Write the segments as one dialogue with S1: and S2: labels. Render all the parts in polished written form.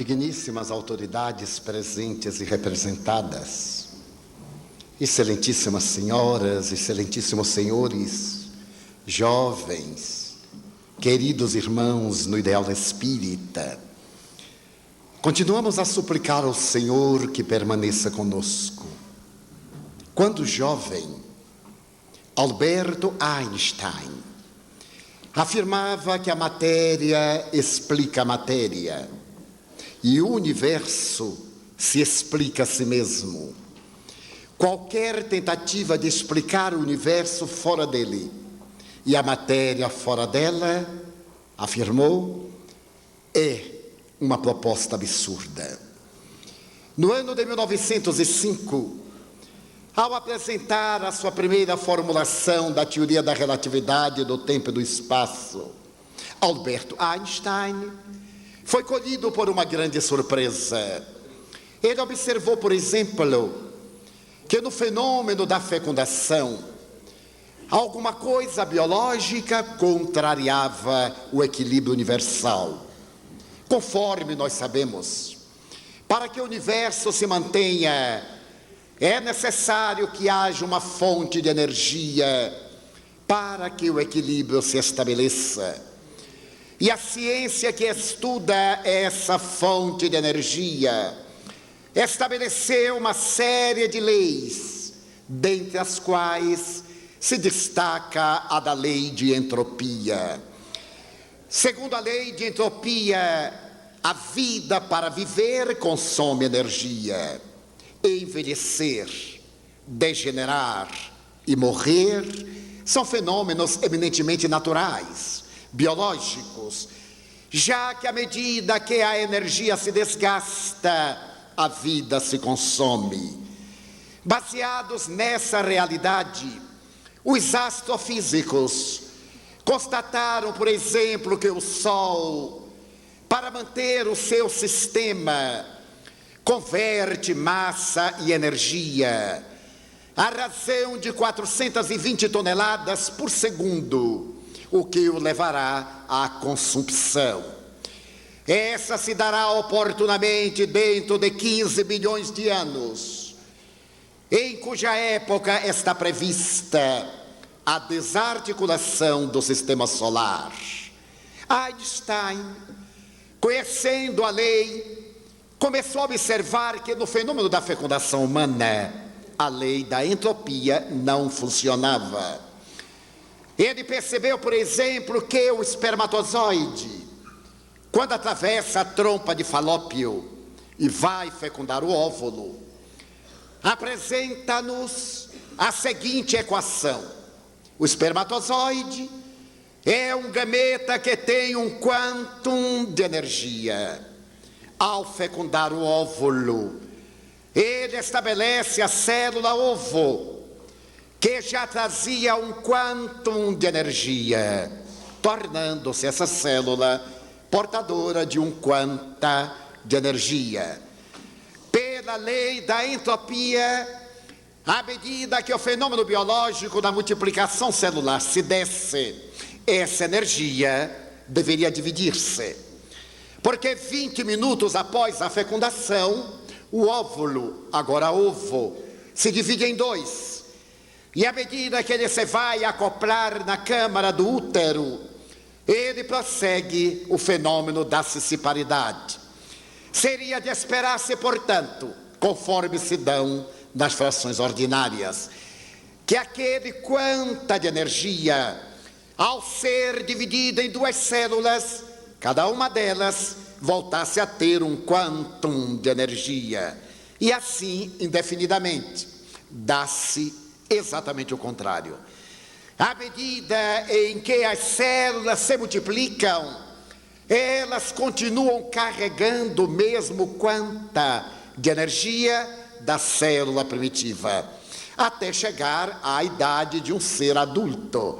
S1: digníssimas autoridades presentes e representadas, excelentíssimas senhoras, excelentíssimos senhores, jovens, queridos irmãos no ideal espírita, continuamos a suplicar ao Senhor que permaneça conosco. Quando jovem, Alberto Einstein afirmava que a matéria explica a matéria e o universo se explica a si mesmo. Qualquer tentativa de explicar o universo fora dele e a matéria fora dela, afirmou, é uma proposta absurda. No ano de 1905, ao apresentar a sua primeira formulação da teoria da relatividade do tempo e do espaço, Alberto Einstein foi colhido por uma grande surpresa. Ele observou, por exemplo, que no fenômeno da fecundação, alguma coisa biológica contrariava o equilíbrio universal. Conforme nós sabemos, para que o universo se mantenha, é necessário que haja uma fonte de energia para que o equilíbrio se estabeleça. E a ciência que estuda essa fonte de energia estabeleceu uma série de leis, dentre as quais se destaca a da lei de entropia. Segundo a lei de entropia, a vida para viver consome energia. Envelhecer, degenerar e morrer são fenômenos eminentemente naturais, biológicos, já que à medida que a energia se desgasta, a vida se consome. Baseados nessa realidade, os astrofísicos constataram, por exemplo, que o Sol, para manter o seu sistema, converte massa e energia à razão de 420 toneladas por segundo, o que o levará à consumpção. Essa se dará oportunamente dentro de 15 bilhões de anos, em cuja época está prevista a desarticulação do sistema solar. Einstein, conhecendo a lei, começou a observar que no fenômeno da fecundação humana, a lei da entropia não funcionava. Ele percebeu, por exemplo, que o espermatozoide, quando atravessa a trompa de Falópio e vai fecundar o óvulo, apresenta-nos a seguinte equação: o espermatozoide é um gameta que tem um quantum de energia. Ao fecundar o óvulo, ele estabelece a célula ovo, que já trazia um quantum de energia, tornando-se essa célula portadora de um quanta de energia. Pela lei da entropia, à medida que o fenômeno biológico da multiplicação celular se desse, essa energia deveria dividir-se. Porque 20 minutos após a fecundação, o óvulo, agora ovo, se divide em dois. E à medida que ele se vai acoplar na câmara do útero, ele prossegue o fenômeno da cisparidade. Seria de esperar-se, portanto, conforme se dão nas frações ordinárias, que aquele quanta de energia, ao ser dividido em duas células, cada uma delas voltasse a ter um quantum de energia. E assim, indefinidamente, dá-se exatamente o contrário. À medida em que as células se multiplicam, elas continuam carregando o mesmo quanta de energia da célula primitiva, até chegar à idade de um ser adulto,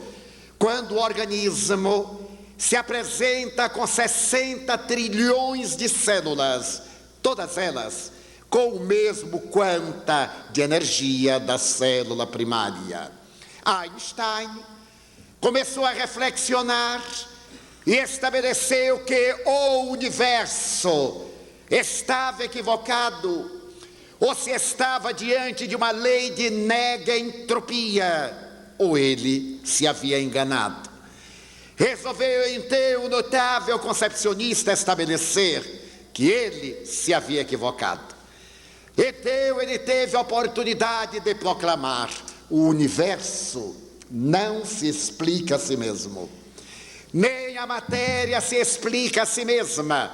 S1: quando o organismo se apresenta com 60 trilhões de células, todas elas com o mesmo quanta de energia da célula primária. Einstein começou a reflexionar e estabeleceu que o universo estava equivocado ou se estava diante de uma lei de nega-entropia, ou ele se havia enganado. Resolveu então o notável concepcionista estabelecer que ele se havia equivocado. Então ele teve a oportunidade de proclamar: o universo não se explica a si mesmo, nem a matéria se explica a si mesma.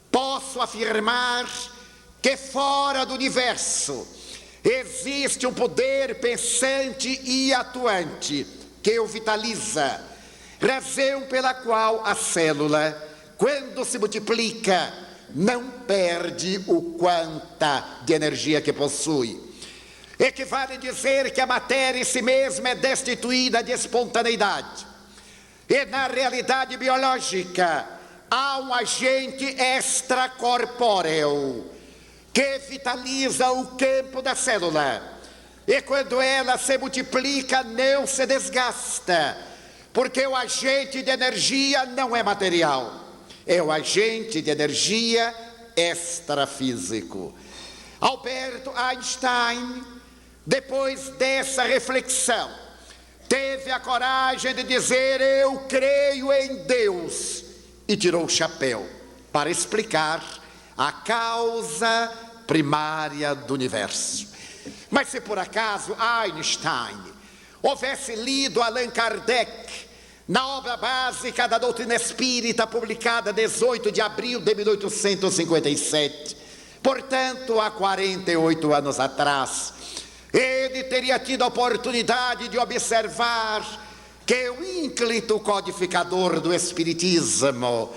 S1: Posso afirmar que fora do universo existe um poder pensante e atuante que o vitaliza, razão pela qual a célula, quando se multiplica, não perde o quanta de energia que possui. Equivale dizer que a matéria em si mesma é destituída de espontaneidade. E na realidade biológica há um agente extracorpóreo que vitaliza o campo da célula. E quando ela se multiplica, não se desgasta, porque o agente de energia não é material, é o agente de energia extrafísico. Albert Einstein, depois dessa reflexão, teve a coragem de dizer: eu creio em Deus, e tirou o chapéu para explicar a causa primária do universo. Mas se por acaso Einstein houvesse lido Allan Kardec na obra básica da doutrina espírita, publicada 18 de abril de 1857, portanto há 48 anos atrás, ele teria tido a oportunidade de observar que o ínclito codificador do Espiritismo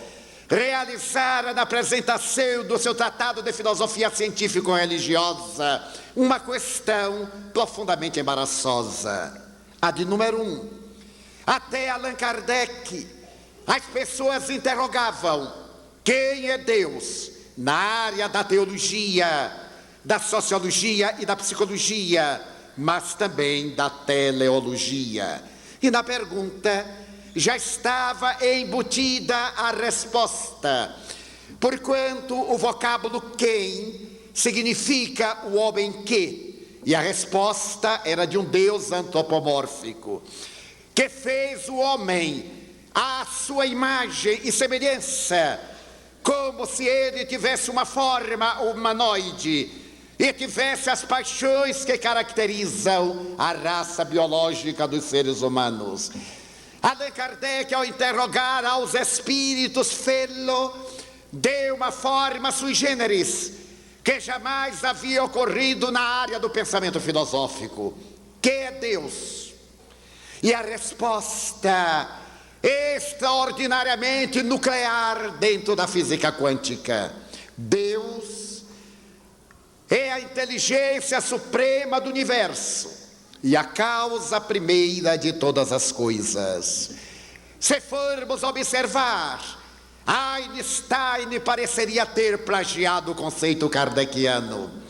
S1: realizara na apresentação do seu tratado de filosofia científico-religiosa uma questão profundamente embaraçosa. A de número 1. Até Allan Kardec, as pessoas interrogavam: quem é Deus? Na área da teologia, da sociologia e da psicologia, mas também da teleologia. E na pergunta já estava embutida a resposta, porquanto o vocábulo quem significa o homem que, e a resposta era de um Deus antropomórfico, que fez o homem à sua imagem e semelhança, como se ele tivesse uma forma humanoide e tivesse as paixões que caracterizam a raça biológica dos seres humanos. Allan Kardec, ao interrogar aos espíritos, fê-lo de uma forma sui generis, que jamais havia ocorrido na área do pensamento filosófico: que é Deus? E a resposta extraordinariamente nuclear dentro da física quântica: Deus é a inteligência suprema do universo e a causa primeira de todas as coisas. Se formos observar, Einstein pareceria ter plagiado o conceito kardeciano,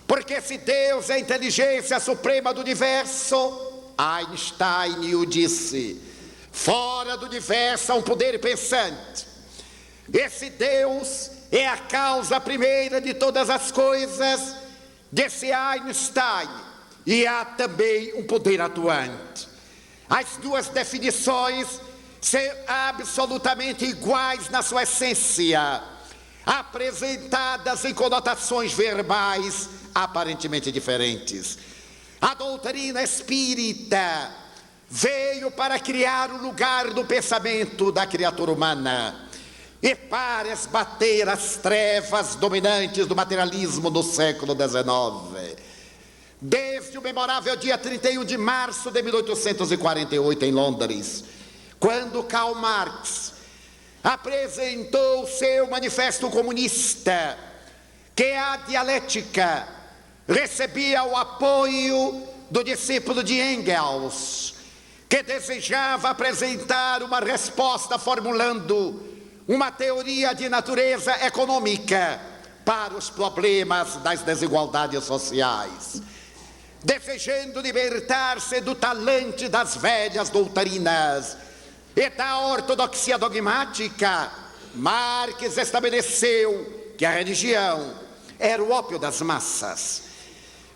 S1: porque se Deus é a inteligência suprema do universo, Einstein o disse, fora do universo há um poder pensante. Esse Deus é a causa primeira de todas as coisas, disse Einstein, e há também um poder atuante. As duas definições são absolutamente iguais na sua essência, apresentadas em conotações verbais aparentemente diferentes. A doutrina espírita veio para criar o lugar do pensamento da criatura humana e para esbater as trevas dominantes do materialismo do século XIX. Desde o memorável dia 31 de março de 1848, em Londres, quando Karl Marx apresentou seu manifesto comunista, que a dialética recebia o apoio do discípulo de Engels, que desejava apresentar uma resposta formulando uma teoria de natureza econômica para os problemas das desigualdades sociais. Desejando libertar-se do talante das velhas doutrinas e da ortodoxia dogmática, Marx estabeleceu que a religião era o ópio das massas.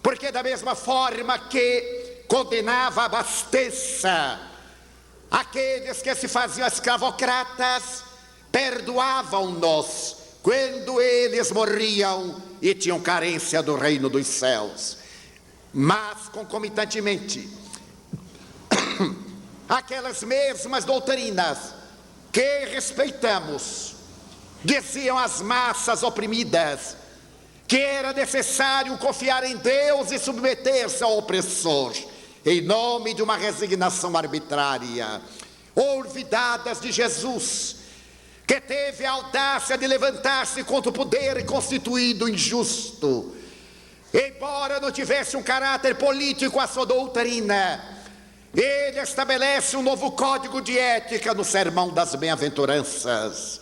S1: Porque da mesma forma que condenava a basteza aqueles que se faziam escravocratas, perdoavam-nos quando eles morriam e tinham carência do reino dos céus. Mas, concomitantemente, aquelas mesmas doutrinas que respeitamos diziam às massas oprimidas que era necessário confiar em Deus e submeter-se ao opressor, em nome de uma resignação arbitrária. Olvidadas de Jesus, que teve a audácia de levantar-se contra o poder constituído injusto, embora não tivesse um caráter político a sua doutrina, ele estabelece um novo código de ética no Sermão das Bem-aventuranças,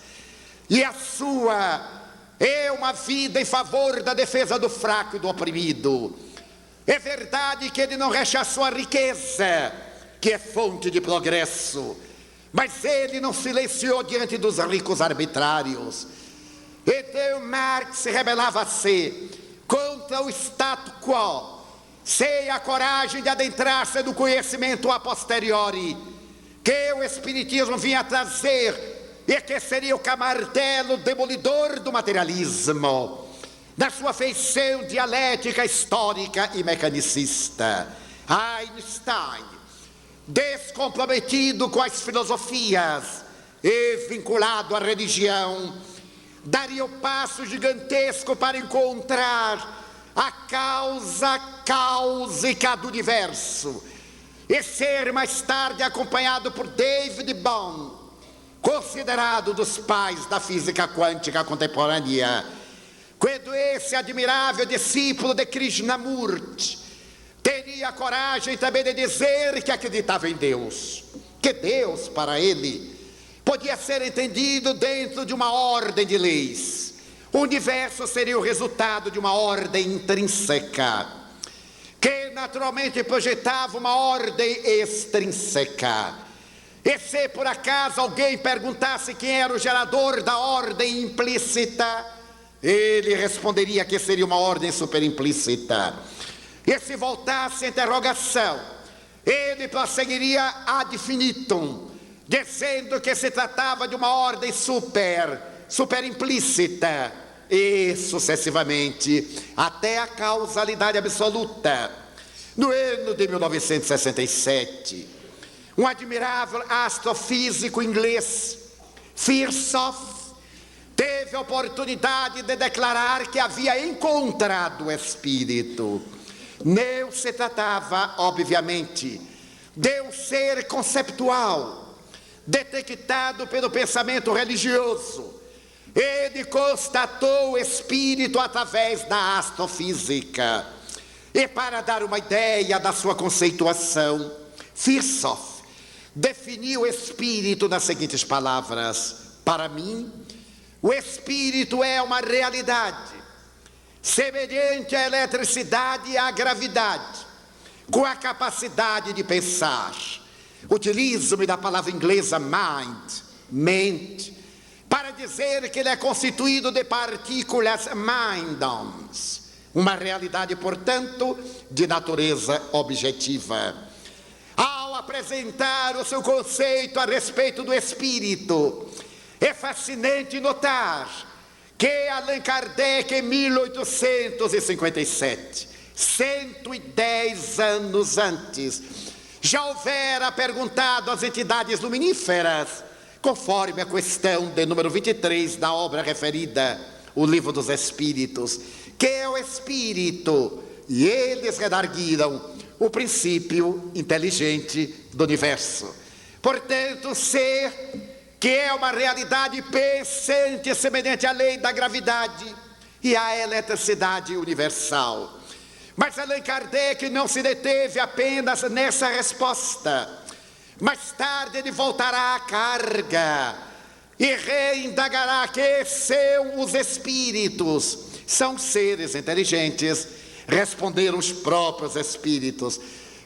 S1: e a sua é uma vida em favor da defesa do fraco e do oprimido. É verdade que ele não rechaçou a riqueza, que é fonte de progresso, mas ele não silenciou diante dos ricos arbitrários. Então Marx rebelava-se contra o status quo, sem a coragem de adentrar-se no conhecimento a posteriori, que o Espiritismo vinha trazer, e que seria o camartelo demolidor do materialismo, na sua feição dialética, histórica e mecanicista. Einstein, descomprometido com as filosofias e vinculado à religião, daria o passo gigantesco para encontrar a causa cáusica do universo e ser mais tarde acompanhado por David Bohm, considerado dos pais da física quântica contemporânea, quando esse admirável discípulo de Krishnamurti teria a coragem também de dizer que acreditava em Deus, que Deus para ele podia ser entendido dentro de uma ordem de leis. O universo seria o resultado de uma ordem intrínseca, que naturalmente projetava uma ordem extrínseca. E se por acaso alguém perguntasse quem era o gerador da ordem implícita, ele responderia que seria uma ordem superimplícita. E se voltasse a interrogação, ele prosseguiria ad infinitum, dizendo que se tratava de uma ordem superimplícita, e sucessivamente, até a causalidade absoluta. No ano de 1967, um admirável astrofísico inglês, Firsoff, teve a oportunidade de declarar que havia encontrado o Espírito. Não se tratava, obviamente, de um ser conceptual, detectado pelo pensamento religioso. Ele constatou o Espírito através da astrofísica. E para dar uma ideia da sua conceituação, Firsoff definiu o Espírito nas seguintes palavras: para mim, o Espírito é uma realidade semelhante à eletricidade e à gravidade, com a capacidade de pensar. Utilizo-me da palavra inglesa mente, para dizer que ele é constituído de partículas mindons, uma realidade, portanto, de natureza objetiva. Ao apresentar o seu conceito a respeito do Espírito, é fascinante notar que Allan Kardec, em 1857, 110 anos antes, já houvera perguntado às entidades luminíferas, conforme a questão de número 23 da obra referida, o Livro dos Espíritos, que é o Espírito, e eles redarguiram o princípio inteligente do universo. Portanto, ser que é uma realidade pensante semelhante à lei da gravidade e à eletricidade universal. Mas Allan Kardec não se deteve apenas nessa resposta. Mais tarde ele voltará à carga e reindagará que são os espíritos. São seres inteligentes, responderam os próprios espíritos,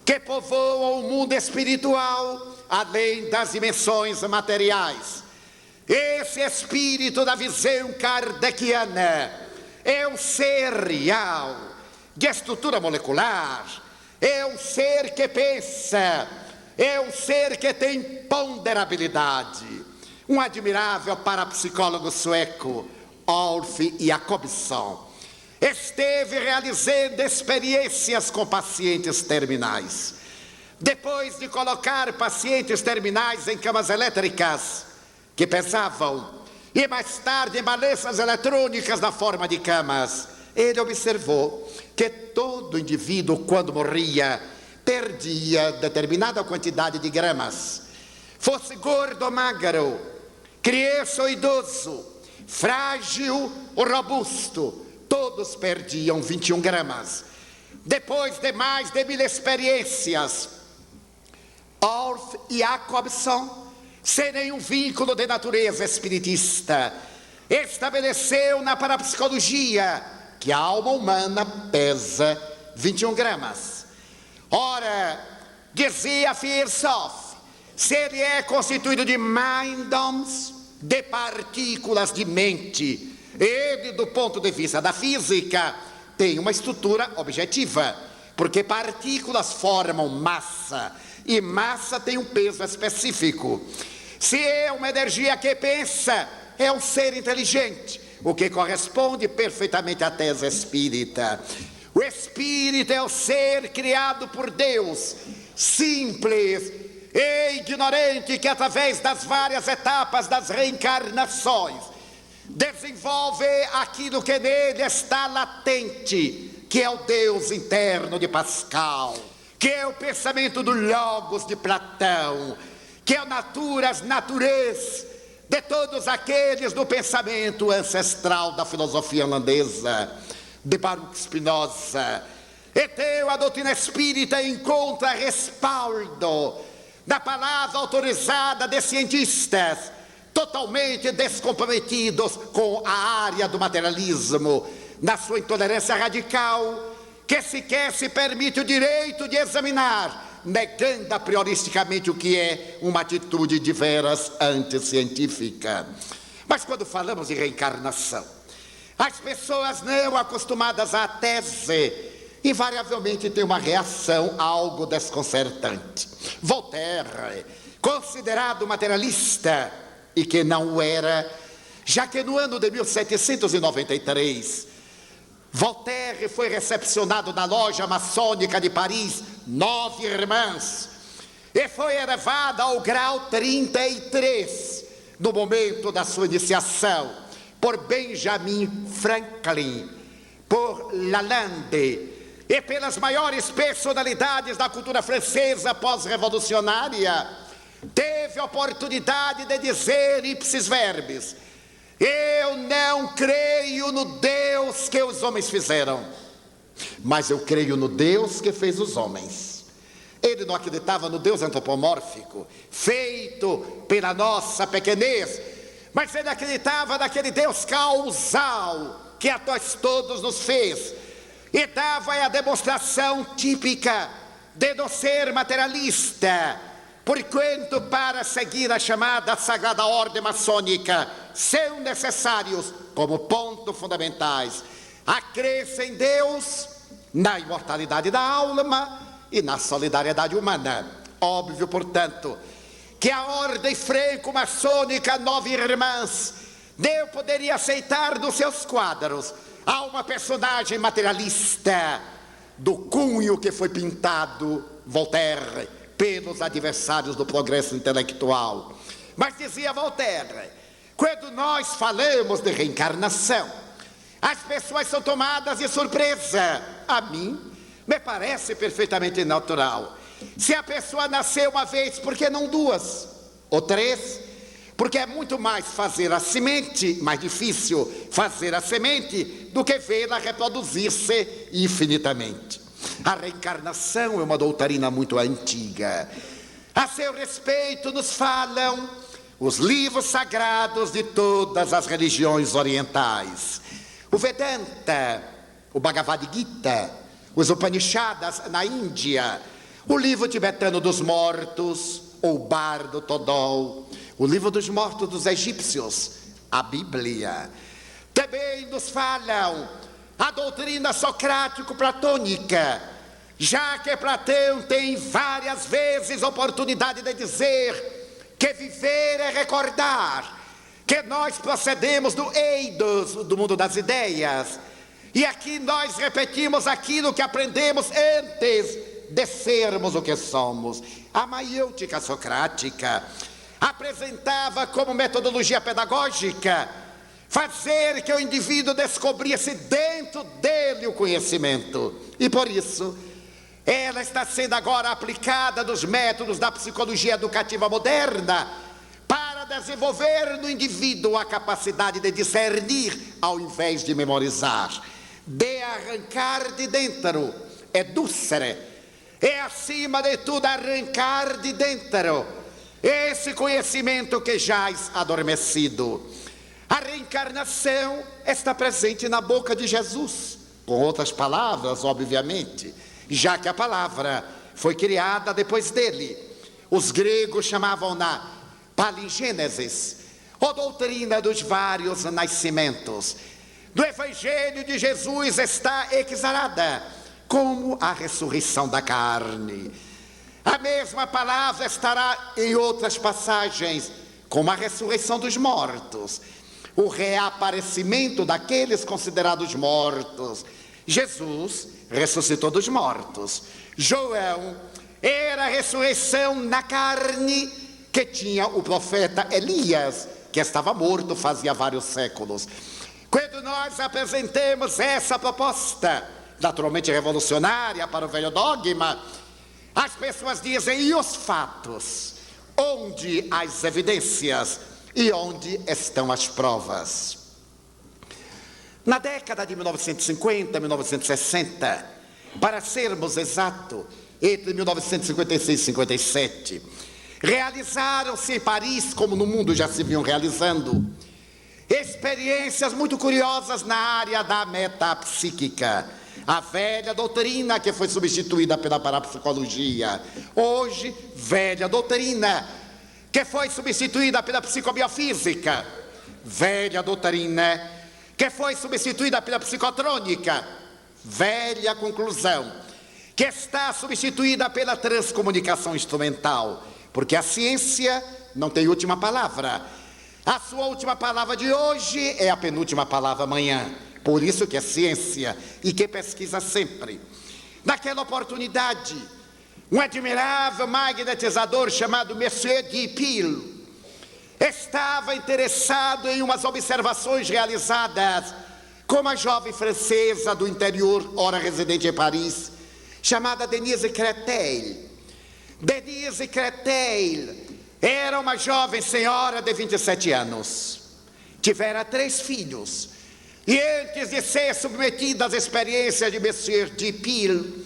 S1: que povoam o mundo espiritual além das dimensões materiais. Esse espírito da visão kardeciana é um ser real, de estrutura molecular, é um ser que pensa, é um ser que tem ponderabilidade. Um admirável parapsicólogo sueco, Ulf Jakobsson, esteve realizando experiências com pacientes terminais. Depois de colocar pacientes terminais em camas elétricas que pesavam, e mais tarde em balanças eletrônicas na forma de camas, ele observou que todo indivíduo, quando morria, perdia determinada quantidade de gramas. Fosse gordo ou magro, criança ou idoso, frágil ou robusto, todos perdiam 21 gramas. Depois de mais de 1000 experiências, Ulf Jakobsson, sem nenhum vínculo de natureza espiritista, estabeleceu na parapsicologia que a alma humana pesa 21 gramas. Ora, dizia Firsov, se ele é constituído de minddoms, de partículas de mente, ele, do ponto de vista da física, tem uma estrutura objetiva, porque partículas formam massa, e massa tem um peso específico. Se é uma energia que pensa, é um ser inteligente, o que corresponde perfeitamente à tese espírita. O espírito é o ser criado por Deus, simples e ignorante, que através das várias etapas das reencarnações desenvolve aquilo que nele está latente, que é o Deus interno de Pascal, que é o pensamento do Logos de Platão, que é o naturas naturez de todos aqueles do pensamento ancestral da filosofia holandesa, de Baruch Spinoza. Então a doutrina espírita encontra respaldo na palavra autorizada de cientistas totalmente descomprometidos com a área do materialismo, na sua intolerância radical, que sequer se permite o direito de examinar, negando a prioristicamente o que é uma atitude de veras anticientífica. Mas quando falamos de reencarnação, as pessoas não acostumadas à tese invariavelmente têm uma reação algo desconcertante. Voltaire, considerado materialista, e que não o era, já que no ano de 1793, Voltaire foi recepcionado na loja maçônica de Paris, 9 Irmãs, e foi elevado ao grau 33, no momento da sua iniciação, por Benjamin Franklin, por Lalande, e pelas maiores personalidades da cultura francesa pós-revolucionária. Teve a oportunidade de dizer ipsis verbis: eu não creio no Deus que os homens fizeram, mas eu creio no Deus que fez os homens. Ele não acreditava no Deus antropomórfico, feito pela nossa pequenez, mas ele acreditava naquele Deus causal que a nós todos nos fez, e dava a demonstração típica de não ser materialista, porquanto para seguir a chamada sagrada ordem maçônica são necessários, como pontos fundamentais, a crença em Deus, na imortalidade da alma e na solidariedade humana. Óbvio, portanto, que a ordem franco-maçônica 9 Irmãs não poderia aceitar dos seus quadros a uma personagem materialista do cunho que foi pintado Voltaire pelos adversários do progresso intelectual. Mas dizia Voltaire, quando nós falamos de reencarnação, as pessoas são tomadas de surpresa. A mim, me parece perfeitamente natural. Se a pessoa nasceu uma vez, por que não 2 ou 3? Porque é muito mais fazer a semente, mais difícil fazer a semente, do que vê-la reproduzir-se infinitamente. A reencarnação é uma doutrina muito antiga. A seu respeito nos falam os livros sagrados de todas as religiões orientais. O Vedanta, o Bhagavad Gita, os Upanishads na Índia, o livro tibetano dos mortos, ou Bar do Todol, o livro dos mortos dos egípcios, a Bíblia. Também nos falam a doutrina socrático-platônica, já que Platão tem várias vezes oportunidade de dizer que viver é recordar, que nós procedemos do eidos, do mundo das ideias, e aqui nós repetimos aquilo que aprendemos antes de sermos o que somos. A maiêutica socrática apresentava como metodologia pedagógica fazer que o indivíduo descobrisse dentro dele o conhecimento. E por isso, ela está sendo agora aplicada nos métodos da psicologia educativa moderna para desenvolver no indivíduo a capacidade de discernir ao invés de memorizar, de arrancar de dentro, educere, é acima de tudo arrancar de dentro esse conhecimento que jaz adormecido. A reencarnação está presente na boca de Jesus, com outras palavras, obviamente, já que a palavra foi criada depois dele. Os gregos chamavam-na palingênesis, ou doutrina dos vários nascimentos. Do Evangelho de Jesus está exarada como a ressurreição da carne. A mesma palavra estará em outras passagens, como a ressurreição dos mortos, o reaparecimento daqueles considerados mortos. Jesus ressuscitou dos mortos. João era a ressurreição na carne que tinha o profeta Elias, que estava morto fazia vários séculos. Quando nós apresentamos essa proposta, naturalmente revolucionária para o velho dogma, as pessoas dizem: e os fatos? Onde as evidências? E onde estão as provas? Na década de 1950, 1960, para sermos exatos, entre 1956 e 57, realizaram-se em Paris, como no mundo já se vinham realizando, experiências muito curiosas na área da metapsíquica. A velha doutrina que foi substituída pela parapsicologia. Hoje, velha doutrina que foi substituída pela psicobiofísica. Velha doutrina que foi substituída pela psicotrônica. Velha conclusão que está substituída pela transcomunicação instrumental. Porque a ciência não tem última palavra. A sua última palavra de hoje é a penúltima palavra amanhã. Por isso que é ciência e que pesquisa sempre. Naquela oportunidade, um admirável magnetizador chamado Monsieur Dipil estava interessado em umas observações realizadas com uma jovem francesa do interior, ora residente em Paris, chamada Denise Créteil. Denise Créteil era uma jovem senhora de 27 anos. Tivera 3 filhos. E antes de ser submetida às experiências de Monsieur Dipil,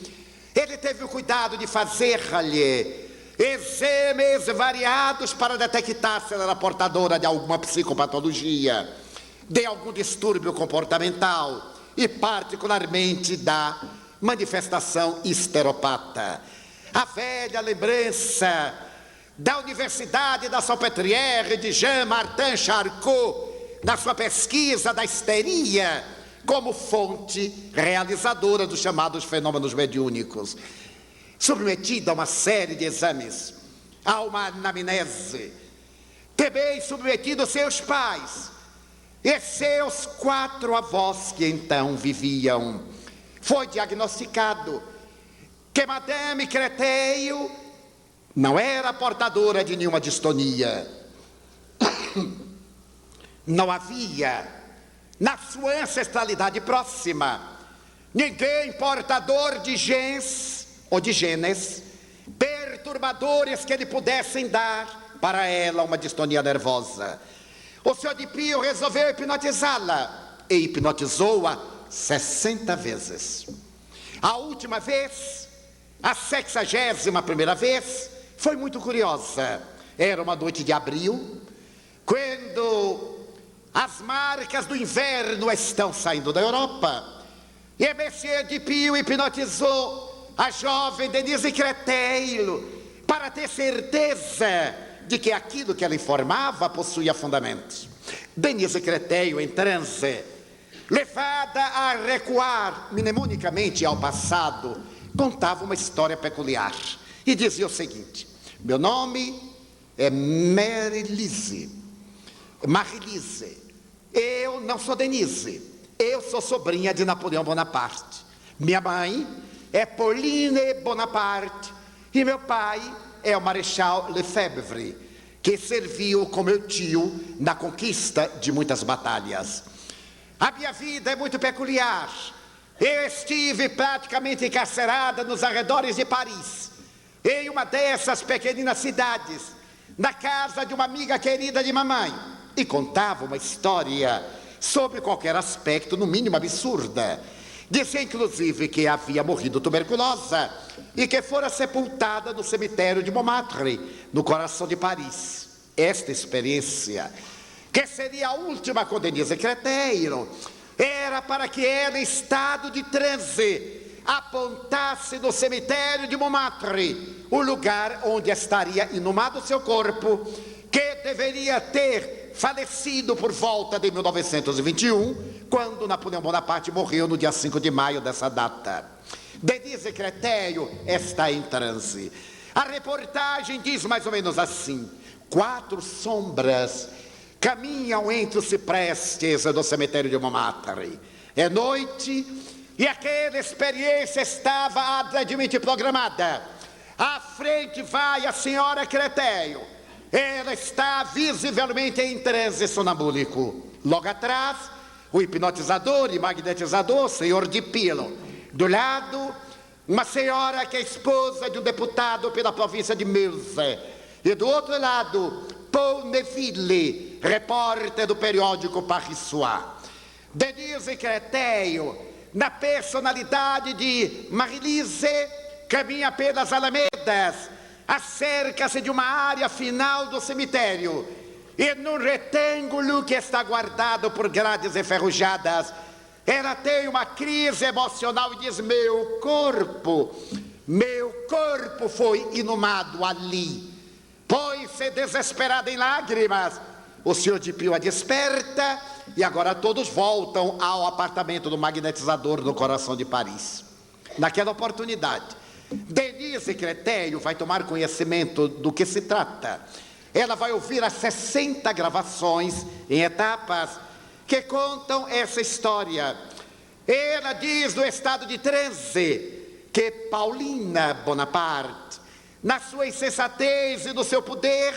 S1: ele teve o cuidado de fazer-lhe exames variados para detectar se ela era portadora de alguma psicopatologia, de algum distúrbio comportamental e particularmente da manifestação histeropata. A velha lembrança da Universidade da Salpêtrière de Jean-Martin Charcot, na sua pesquisa da histeria, como fonte realizadora dos chamados fenômenos mediúnicos. Submetida a uma série de exames, a uma anamnese, também submetido seus pais e seus 4 avós que então viviam. Foi diagnosticado que Madame Créteil não era portadora de nenhuma distonia. Não havia, na sua ancestralidade próxima, ninguém portador de genes ou de genes perturbadores que lhe pudessem dar para ela uma distonia nervosa. O Sr. Dipil resolveu hipnotizá-la e hipnotizou-a 60 vezes. A última vez, a 61ª vez, foi muito curiosa. Era uma noite de abril, quando as marcas do inverno estão saindo da Europa, e Monsieur Dipil hipnotizou a jovem Denise Créteil para ter certeza de que aquilo que ela informava possuía fundamentos. Denise Créteil, em transe, levada a recuar mnemonicamente ao passado, contava uma história peculiar e dizia o seguinte: meu nome é Marie-Lise. Eu não sou Denise, eu sou sobrinha de Napoleão Bonaparte. Minha mãe é Pauline Bonaparte e meu pai é o Marechal Lefebvre, que serviu com meu tio na conquista de muitas batalhas. A minha vida é muito peculiar. Eu estive praticamente encarcerada nos arredores de Paris, em uma dessas pequeninas cidades, na casa de uma amiga querida de mamãe, e contava uma história sobre qualquer aspecto, no mínimo absurda. Dizia inclusive que havia morrido tuberculosa e que fora sepultada no cemitério de Montmartre, no coração de Paris. Esta experiência, que seria a última com Denise Créteil, era para que ela, em estado de transe, apontasse no cemitério de Montmartre o lugar onde estaria inumado seu corpo, que deveria ter falecido por volta de 1921, quando Napoleão Bonaparte morreu no dia 5 de maio dessa data. Denise Créteil está em transe. A reportagem diz mais ou menos assim: 4 sombras caminham entre os ciprestes do cemitério de Montmartre. É noite e aquela experiência estava arduamente programada. À frente vai a senhora Créteil. Ela está visivelmente em transe sonambúlico. Logo atrás, o hipnotizador e magnetizador, senhor de Pilo. Do lado, uma senhora que é esposa de um deputado pela província de Meuse. E do outro lado, Paul Neville, repórter do periódico Paris Soir. Denise Créteil, na personalidade de Marie-Lise, caminha pelas alamedas, acerca-se de uma área final do cemitério, e num retângulo que está guardado por grades enferrujadas, ela tem uma crise emocional e diz: meu corpo foi inumado ali. Põe-se desesperada em lágrimas. O senhor de Pio a desperta e agora todos voltam ao apartamento do magnetizador no coração de Paris. Naquela oportunidade, Denise Créteil vai tomar conhecimento do que se trata. Ela vai ouvir as 60 gravações em etapas que contam essa história. Ela diz no estado de transe que Paulina Bonaparte, na sua insensatez e no seu poder,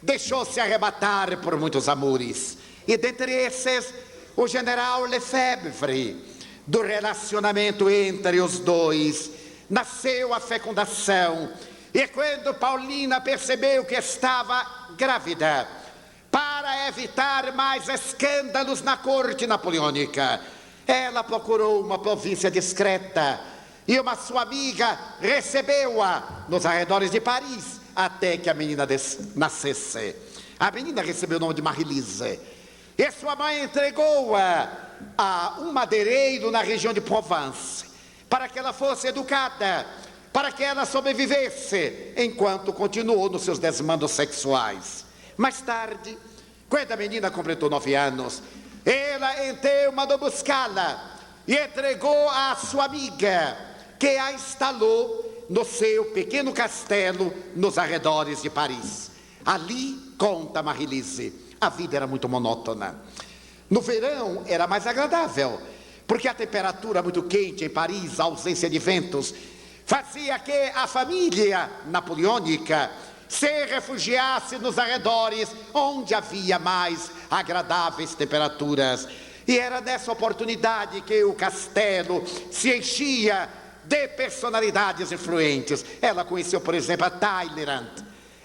S1: deixou-se arrebatar por muitos amores. E dentre esses, o general Lefebvre. Do relacionamento entre os dois nasceu a fecundação. E quando Paulina percebeu que estava grávida, para evitar mais escândalos na corte napoleônica, ela procurou uma província discreta e uma sua amiga recebeu-a nos arredores de Paris até que a menina nascesse. A menina recebeu o nome de Marie-Lise e sua mãe entregou-a a um madeireiro na região de Provence para que ela fosse educada, para que ela sobrevivesse enquanto continuou nos seus desmandos sexuais. Mais tarde, quando a menina completou 9 anos, ela então mandou buscá-la e entregou à sua amiga, que a instalou no seu pequeno castelo nos arredores de Paris. Ali, conta Marie-Lise, a vida era muito monótona. No verão era mais agradável, porque a temperatura muito quente em Paris, a ausência de ventos, fazia que a família napoleônica se refugiasse nos arredores, onde havia mais agradáveis temperaturas. E era nessa oportunidade que o castelo se enchia de personalidades influentes. Ela conheceu, por exemplo, a Talleyrand,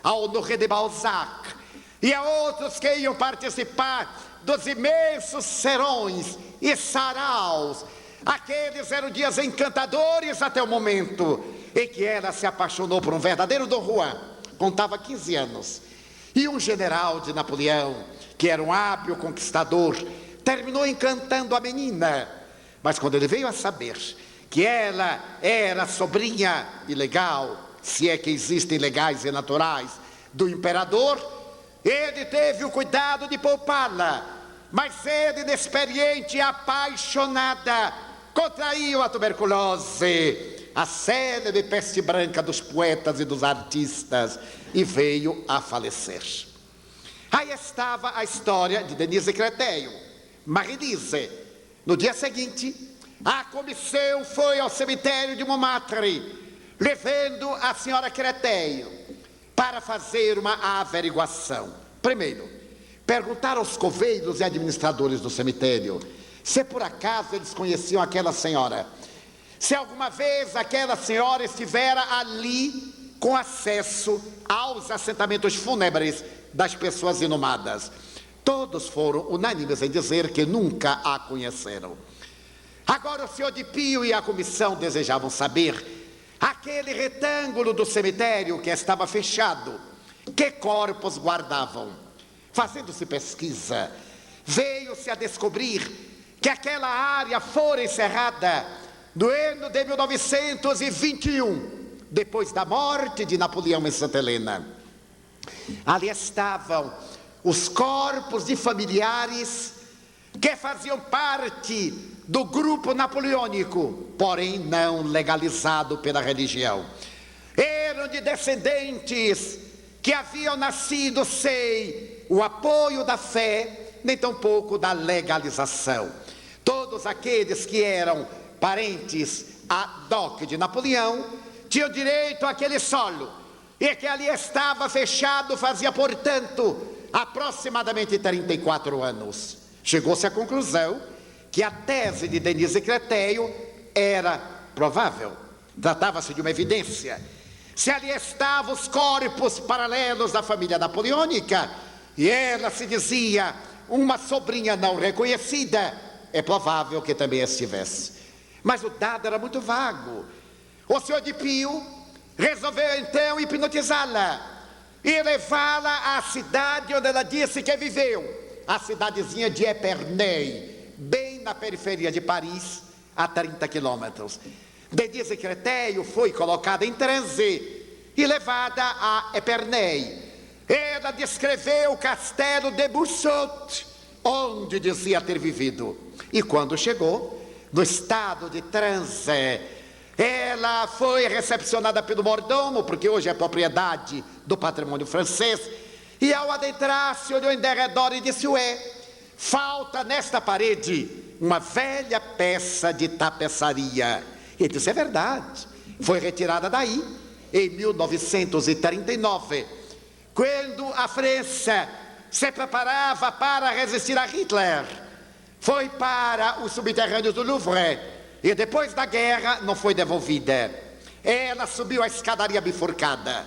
S1: a Honoré de Balzac, e a outros que iam participar dos imensos serões e saraus. Aqueles eram dias encantadores até o momento em que ela se apaixonou por um verdadeiro Dom Juan. Contava 15 anos. E um general de Napoleão, que era um hábil conquistador, terminou encantando a menina. Mas quando ele veio a saber que ela era sobrinha ilegal se é que existem legais e naturais, do imperador, ele teve o cuidado de poupá-la, mas ele, inexperiente e apaixonada, contraiu a tuberculose, a célebre peste branca dos poetas e dos artistas, e veio a falecer. Aí estava a história de Denise Créteil. Marie-Lise, no dia seguinte, a comissão foi ao cemitério de Montmartre, levando a senhora Créteil para fazer uma averiguação. Primeiro, perguntar aos coveiros e administradores do cemitério se por acaso eles conheciam aquela senhora, se alguma vez aquela senhora estivera ali com acesso aos assentamentos fúnebres das pessoas inumadas. Todos foram unânimes em dizer que nunca a conheceram. Agora o senhor de Pio e a comissão desejavam saber, aquele retângulo do cemitério que estava fechado, que corpos guardavam. Fazendo-se pesquisa, veio-se a descobrir que aquela área fora encerrada no ano de 1921, depois da morte de Napoleão em Santa Helena. Ali estavam os corpos de familiares que faziam parte do grupo napoleônico, porém não legalizado pela religião. Eram de descendentes que haviam nascido sem o apoio da fé, nem tampouco da legalização. Todos aqueles que eram parentes ad hoc de Napoleão tinham direito àquele solo, e que ali estava fechado fazia, portanto, aproximadamente 34 anos. Chegou-se à conclusão que a tese de Denise Créteil era provável. Tratava-se de uma evidência. Se ali estavam os corpos paralelos da família napoleônica, e ela se dizia uma sobrinha não reconhecida, é provável que também estivesse. Mas o dado era muito vago. O senhor de Pio resolveu então hipnotizá-la e levá-la à cidade onde ela disse que viveu, a cidadezinha de Épernay, bem na periferia de Paris, a 30 quilômetros. Denise Créteil foi colocada em transe e levada a Épernay. Ela descreveu o castelo de Bussot, onde dizia ter vivido. E quando chegou, no estado de transe, ela foi recepcionada pelo mordomo, porque hoje é propriedade do patrimônio francês, e ao adentrar-se, olhou em derredor e disse: ué, falta nesta parede uma velha peça de tapeçaria. E ele disse: é verdade, foi retirada daí em 1939, quando a França se preparava para resistir a Hitler. Foi para os subterrâneos do Louvre e depois da guerra não foi devolvida. Ela subiu a escadaria bifurcada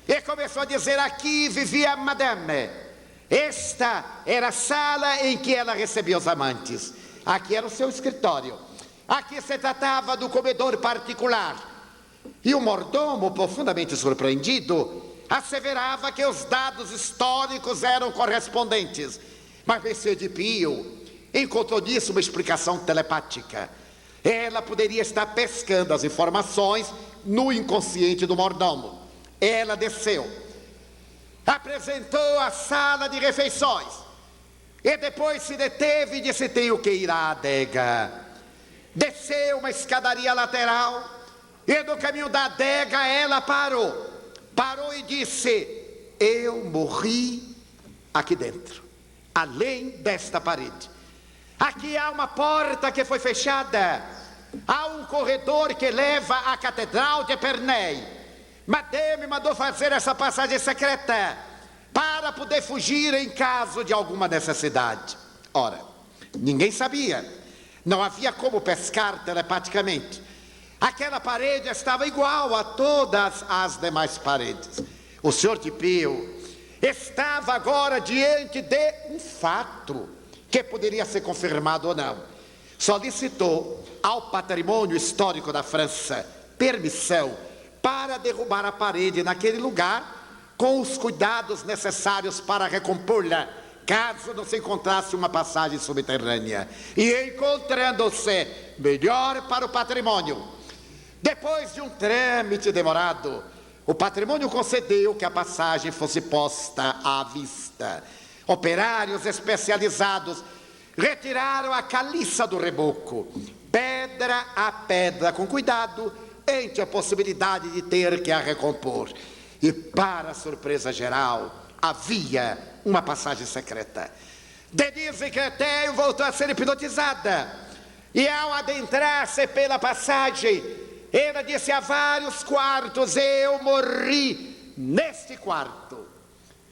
S1: e começou a dizer: aqui vivia madame. Esta era a sala em que ela recebia os amantes. Aqui era o seu escritório. Aqui se tratava do comedor particular. E o mordomo, profundamente surpreendido, asseverava que os dados históricos eram correspondentes. Mas Monsieur de Pio encontrou nisso uma explicação telepática. Ela poderia estar pescando as informações no inconsciente do mordomo. Ela desceu, apresentou a sala de refeições e depois se deteve e disse: tenho que ir à adega. Desceu uma escadaria lateral e no caminho da adega ela parou e disse: eu morri aqui dentro, além desta parede. Aqui há uma porta que foi fechada, há um corredor que leva à catedral de Épernay. Madame mandou fazer essa passagem secreta para poder fugir em caso de alguma necessidade. Ora, ninguém sabia, não havia como pescar telepaticamente. Aquela parede estava igual a todas as demais paredes. O senhor de Pio estava agora diante de um fato que poderia ser confirmado ou não. Solicitou ao patrimônio histórico da França permissão para derrubar a parede naquele lugar, com os cuidados necessários para recompô-la, caso não se encontrasse uma passagem subterrânea. E encontrando-se melhor para o patrimônio, depois de um trâmite demorado, O patrimônio concedeu que a passagem fosse posta à vista. Operários especializados retiraram a caliça do reboco, pedra a pedra, com cuidado, ante a possibilidade de ter que a recompor. E, para a surpresa geral, havia uma passagem secreta. Denise Créteil voltou a ser hipnotizada. E, ao adentrar-se pela passagem, ela disse a vários quartos: eu morri neste quarto,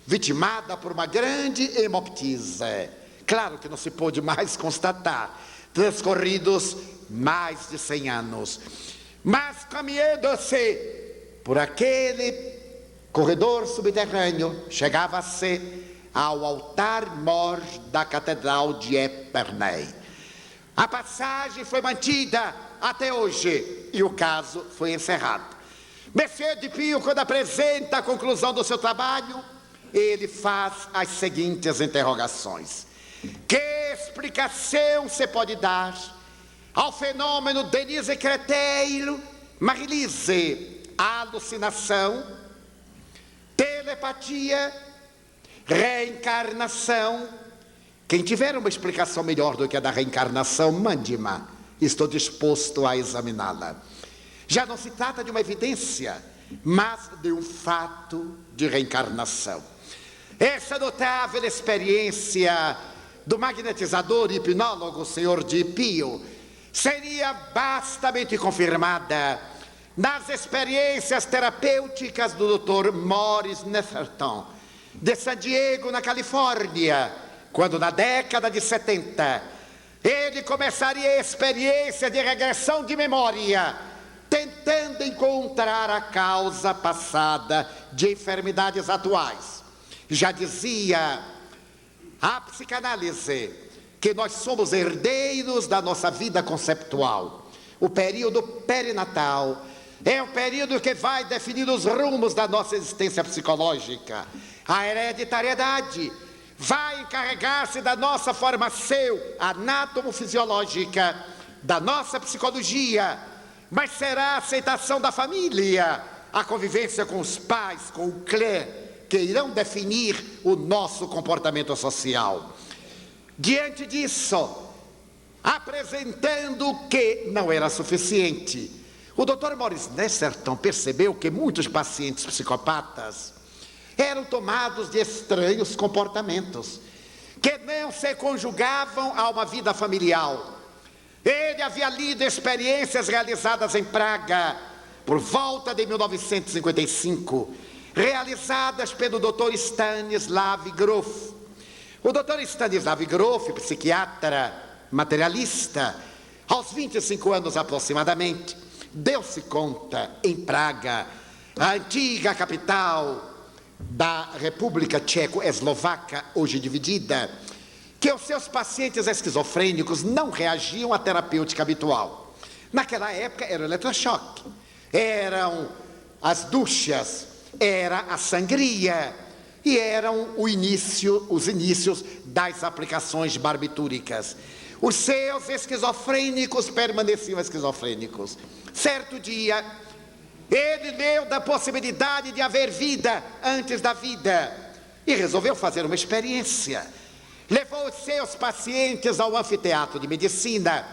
S1: vitimada por uma grande hemoptise. Claro que não se pôde mais constatar, transcorridos mais de 100 anos. Mas, caminhando-se por aquele corredor subterrâneo, chegava-se ao altar-mor da Catedral de Épernay. A passagem foi mantida até hoje e o caso foi encerrado. Monsieur Dupuy, quando apresenta a conclusão do seu trabalho, ele faz as seguintes interrogações: que explicação se pode dar ao fenômeno Denise Créteil, Marie-Lise? Alucinação, telepatia, reencarnação? Quem tiver uma explicação melhor do que a da reencarnação, mande-me. Estou disposto a examiná-la. Já não se trata de uma evidência, mas de um fato de reencarnação. Essa notável experiência do magnetizador e hipnólogo Sr. Dupuy seria bastante confirmada nas experiências terapêuticas do Dr. Maurice Netherton, de San Diego, na Califórnia, quando, na década de 70, ele começaria a experiência de regressão de memória, tentando encontrar a causa passada de enfermidades atuais. Já dizia a psicanálise que nós somos herdeiros da nossa vida conceptual. O período perinatal é um período que vai definir os rumos da nossa existência psicológica. A hereditariedade vai encarregar-se da nossa formação anátomo-fisiológica, da nossa psicologia, mas será a aceitação da família, a convivência com os pais, com o clã, que irão definir o nosso comportamento social. Diante disso, apresentando que não era suficiente, o Dr. Maurice Netherton percebeu que muitos pacientes psicopatas eram tomados de estranhos comportamentos, que não se conjugavam a uma vida familiar. Ele havia lido experiências realizadas em Praga por volta de 1955, realizadas pelo Dr. Stanislav Grof. O Dr. Stanislav Grof, psiquiatra materialista, aos 25 anos aproximadamente, deu-se conta, em Praga, a antiga capital da República Tcheco-Eslovaca, hoje dividida, que os seus pacientes esquizofrênicos não reagiam à terapêutica habitual. Naquela época era o eletrochoque, eram as duchas, era a sangria e eram os inícios das aplicações barbitúricas. Os seus esquizofrênicos permaneciam esquizofrênicos. Certo dia, ele leu da possibilidade de haver vida antes da vida e resolveu fazer uma experiência. Levou os seus pacientes ao anfiteatro de medicina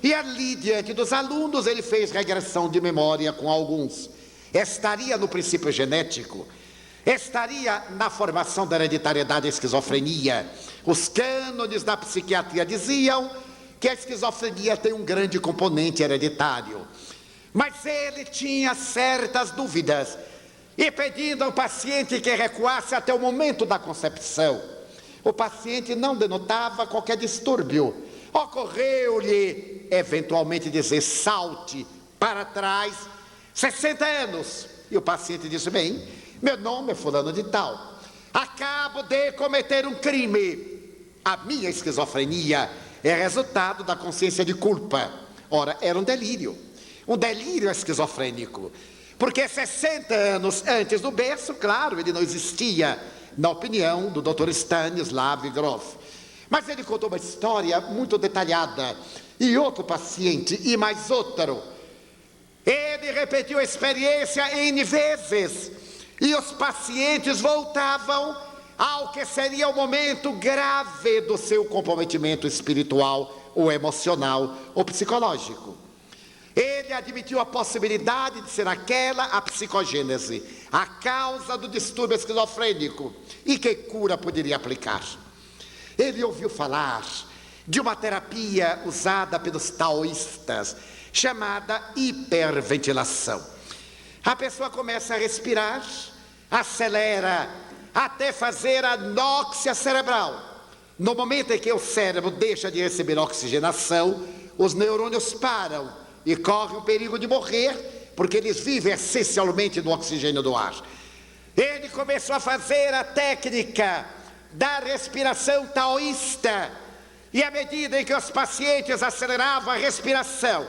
S1: e ali, diante dos alunos, ele fez regressão de memória com alguns. Estaria no princípio genético, estaria na formação da hereditariedade da esquizofrenia. Os cânones da psiquiatria diziam que a esquizofrenia tem um grande componente hereditário. Mas ele tinha certas dúvidas e, pedindo ao paciente que recuasse até o momento da concepção, o paciente não denotava qualquer distúrbio. Ocorreu-lhe, eventualmente, dizer: salte para trás 60 anos. E o paciente disse: bem, meu nome é fulano de tal, acabo de cometer um crime. A minha esquizofrenia é resultado da consciência de culpa. Ora, era um delírio esquizofrênico, porque 60 anos antes do berço, claro, ele não existia, na opinião do Dr. Stanislav Grof. Mas ele contou uma história muito detalhada, e outro paciente, e mais outro. Ele Ele repetiu a experiência N vezes, e os pacientes voltavam ao que seria o momento grave do seu comprometimento espiritual, ou emocional, ou psicológico. Ele admitiu a possibilidade de ser aquela a psicogênese, a causa do distúrbio esquizofrênico, e que cura poderia aplicar. Ele ouviu falar de uma terapia usada pelos taoístas, chamada hiperventilação. A pessoa começa a respirar, acelera, até fazer anóxia cerebral. No momento em que o cérebro deixa de receber oxigenação, os neurônios param e correm o perigo de morrer, porque eles vivem essencialmente do oxigênio do ar. Ele começou a fazer a técnica da respiração taoísta, e à medida em que os pacientes aceleravam a respiração,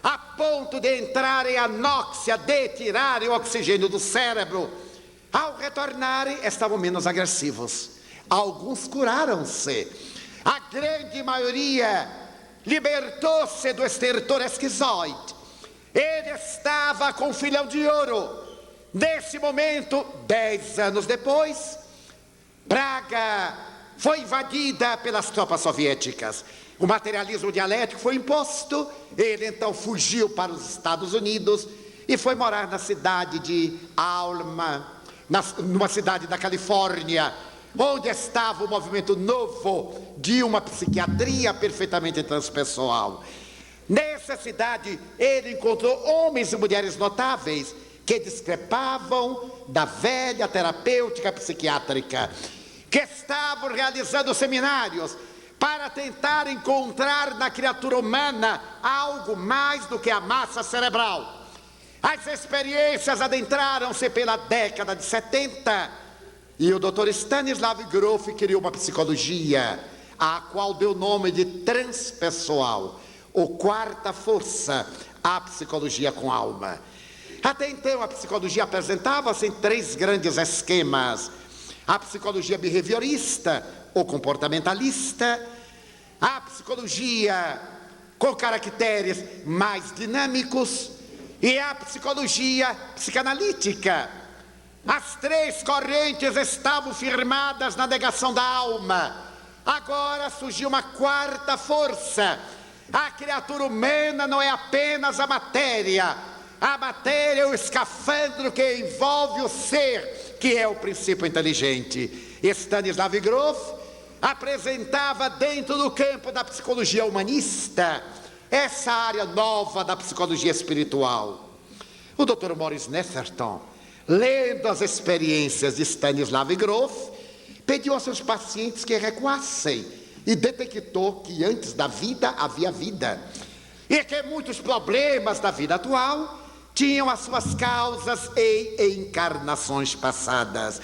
S1: a ponto de entrar em anóxia, de tirarem o oxigênio do cérebro, ao retornarem, estavam menos agressivos. Alguns curaram-se. A grande maioria libertou-se do estertor esquizoide. Ele estava com o filhão de ouro. Nesse momento, 10 anos depois, Praga foi invadida pelas tropas soviéticas. O materialismo dialético foi imposto. Ele então fugiu para os Estados Unidos e foi morar na cidade de Alma, numa cidade da Califórnia, onde estava o movimento novo de uma psiquiatria perfeitamente transpessoal. Nessa cidade, ele encontrou homens e mulheres notáveis que discrepavam da velha terapêutica psiquiátrica, que estavam realizando seminários para tentar encontrar na criatura humana algo mais do que a massa cerebral. As experiências adentraram-se pela década de 70, e o Dr. Stanislav Grof criou uma psicologia, a qual deu o nome de transpessoal, ou quarta força, a psicologia com alma. Até então, a psicologia apresentava-se em 3 grandes esquemas: a psicologia behaviorista, ou comportamentalista, a psicologia com caracteres mais dinâmicos, e a psicologia psicanalítica. As 3 correntes estavam firmadas na negação da alma. Agora surgiu uma quarta força. A criatura humana não é apenas a matéria. A matéria é o escafandro que envolve o ser, que é o princípio inteligente. Stanislav Grof apresentava dentro do campo da psicologia humanista essa área nova da psicologia espiritual. O Dr. Morris Netherton, lendo as experiências de Stanislav Grof, pediu aos seus pacientes que recuassem e detectou que antes da vida havia vida, e que muitos problemas da vida atual tinham as suas causas em encarnações passadas.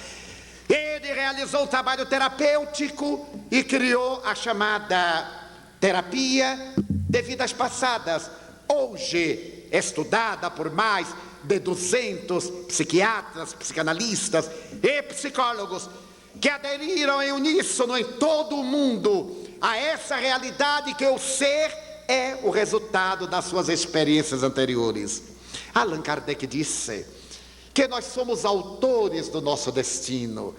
S1: Ele realizou um trabalho terapêutico e criou a chamada terapia de vidas passadas, hoje estudada por mais de 200 psiquiatras, psicanalistas e psicólogos que aderiram em uníssono em todo o mundo a essa realidade que o ser é o resultado das suas experiências anteriores. Allan Kardec disse que nós somos autores do nosso destino.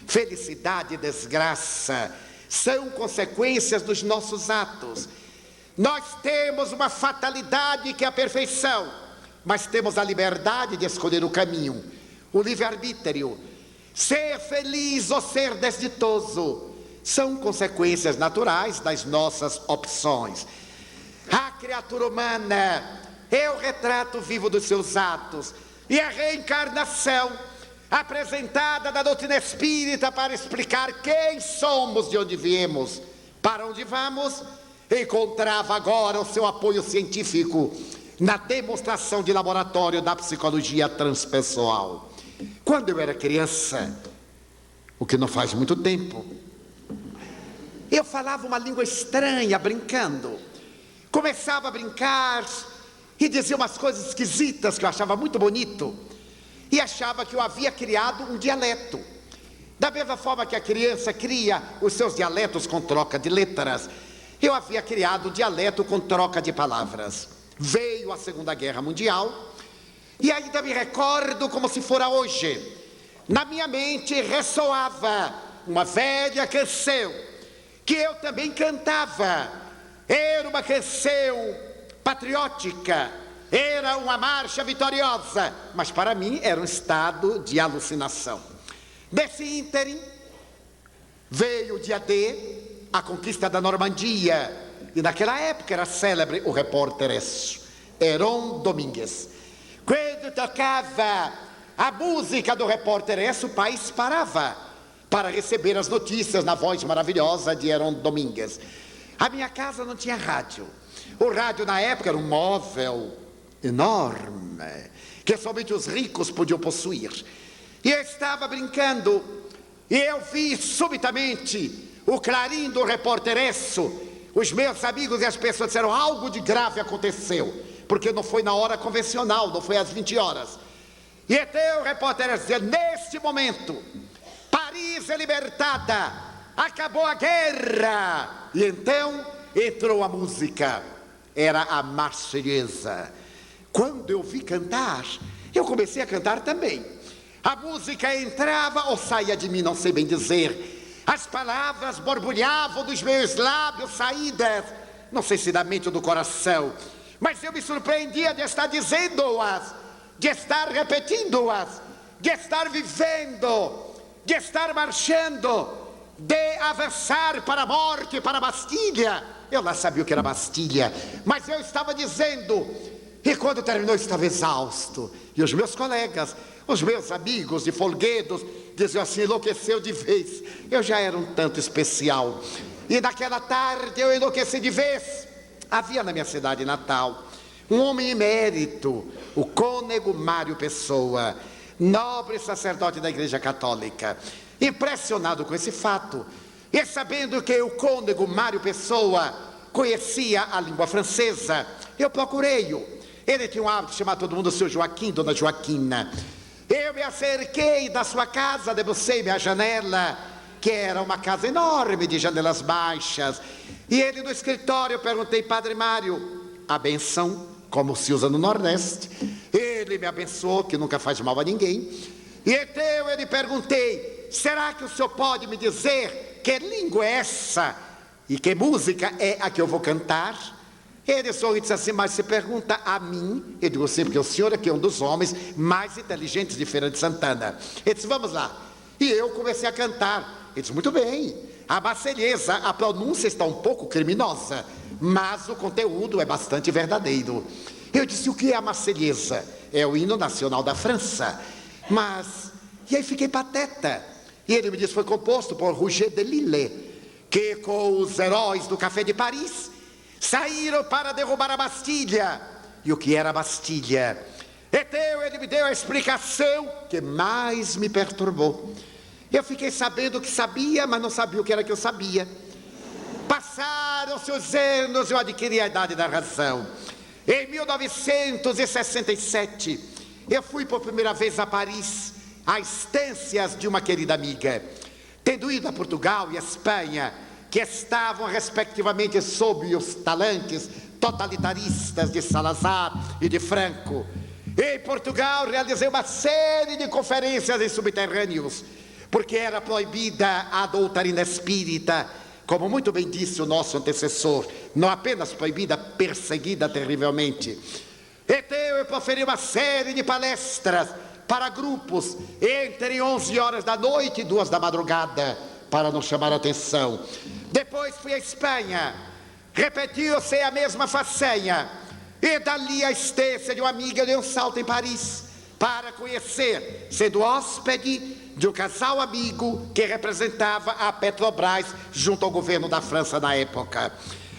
S1: Felicidade e desgraça são consequências dos nossos atos. Nós temos uma fatalidade que é a perfeição, mas temos a liberdade de escolher o caminho, o livre-arbítrio. Ser feliz ou ser desditoso são consequências naturais das nossas opções. A criatura humana é o retrato vivo dos seus atos, e a reencarnação, apresentada na doutrina espírita para explicar quem somos, de onde viemos, para onde vamos, encontrava agora o seu apoio científico na demonstração de laboratório da psicologia transpessoal. Quando eu era criança, o que não faz muito tempo, eu falava uma língua estranha, brincando. Começava a brincar e dizia umas coisas esquisitas que eu achava muito bonito, e achava que eu havia criado um dialeto. Da mesma forma que a criança cria os seus dialetos com troca de letras, eu havia criado o dialeto com troca de palavras. Veio a Segunda Guerra Mundial, E ainda me recordo como se fora hoje. Na minha mente ressoava uma velha canção que eu também cantava. Era uma canção patriótica, era uma marcha vitoriosa, mas para mim era um estado de alucinação. Nesse ínterim, veio o dia D, a conquista da Normandia, e naquela época era célebre o repórter Heron Domingues. Quando tocava a música do repórter o país parava para receber as notícias na voz maravilhosa de Heron Domingues. A minha casa não tinha rádio. O rádio na época era um móvel enorme, que somente os ricos podiam possuir. E eu estava brincando, e eu vi subitamente o clarim do repórter Os meus amigos e as pessoas disseram: algo de grave aconteceu, porque não foi na hora convencional, não foi às 20 horas. E então o repórter dizia: neste momento, Paris é libertada, acabou a guerra. E então entrou a música, era a Marselhesa. Quando eu vi cantar, eu comecei a cantar também. A música entrava ou saía de mim, não sei bem dizer. As palavras borbulhavam dos meus lábios, saídas, não sei se da mente ou do coração, mas eu me surpreendia de estar dizendo-as, de estar repetindo-as, de estar vivendo, de estar marchando, de avançar para a morte, para a Bastilha. Eu lá sabia o que era Bastilha, mas eu estava dizendo, e quando terminou eu estava exausto. E os meus colegas, os meus amigos de folguedos, diziam assim: enlouqueceu de vez. Eu já era um tanto especial. E naquela tarde eu enlouqueci de vez. Havia na minha cidade natal um homem emérito, o cônego Mário Pessoa, nobre sacerdote da Igreja Católica. Impressionado com esse fato, e sabendo que o cônego Mário Pessoa conhecia a língua francesa, eu procurei-o. Ele tinha um hábito de chamar todo mundo seu Joaquim, dona Joaquina. Eu me acerquei da sua casa, debrucei-me à janela, que era uma casa enorme de janelas baixas. E ele no escritório, eu perguntei: Padre Mário, a benção, como se usa no Nordeste. Ele me abençoou, que nunca faz mal a ninguém. E então eu lhe perguntei: será que o senhor pode me dizer que língua é essa? E que música é a que eu vou cantar? Ele sorriu e disse assim: mas se pergunta a mim? Eu digo: sim, porque o senhor aqui é um dos homens mais inteligentes de Feira de Santana. Ele disse: vamos lá. E eu comecei a cantar. Ele disse: muito bem, a Marselhesa, a pronúncia está um pouco criminosa, mas o conteúdo é bastante verdadeiro. Eu disse: o que é a Marselhesa? É o hino nacional da França. Mas, e aí fiquei pateta. E ele me disse: foi composto por Roger de Lille, que com os heróis do Café de Paris saíram para derrubar a Bastilha. E o que era a Bastilha? Então ele me deu a explicação que mais me perturbou. Eu fiquei sabendo que sabia, mas não sabia o que era que eu sabia. Passaram-se os anos e eu adquiri a idade da razão. Em 1967, eu fui por primeira vez a Paris, a instâncias de uma querida amiga. Tendo ido a Portugal e a Espanha, que estavam respectivamente sob os talanques totalitaristas de Salazar e de Franco. Em Portugal realizei uma série de conferências em subterrâneos, porque era proibida a doutrina espírita, como muito bem disse o nosso antecessor, não apenas proibida, perseguida terrivelmente. Então eu proferi uma série de palestras para grupos entre 11 horas da noite e 2 da madrugada, para não chamar a atenção. Depois fui à Espanha, repetiu-se a mesma façanha, e dali a estância de uma amiga deu um salto em Paris, para conhecer, sendo hóspede de um casal amigo que representava a Petrobras junto ao governo da França na época.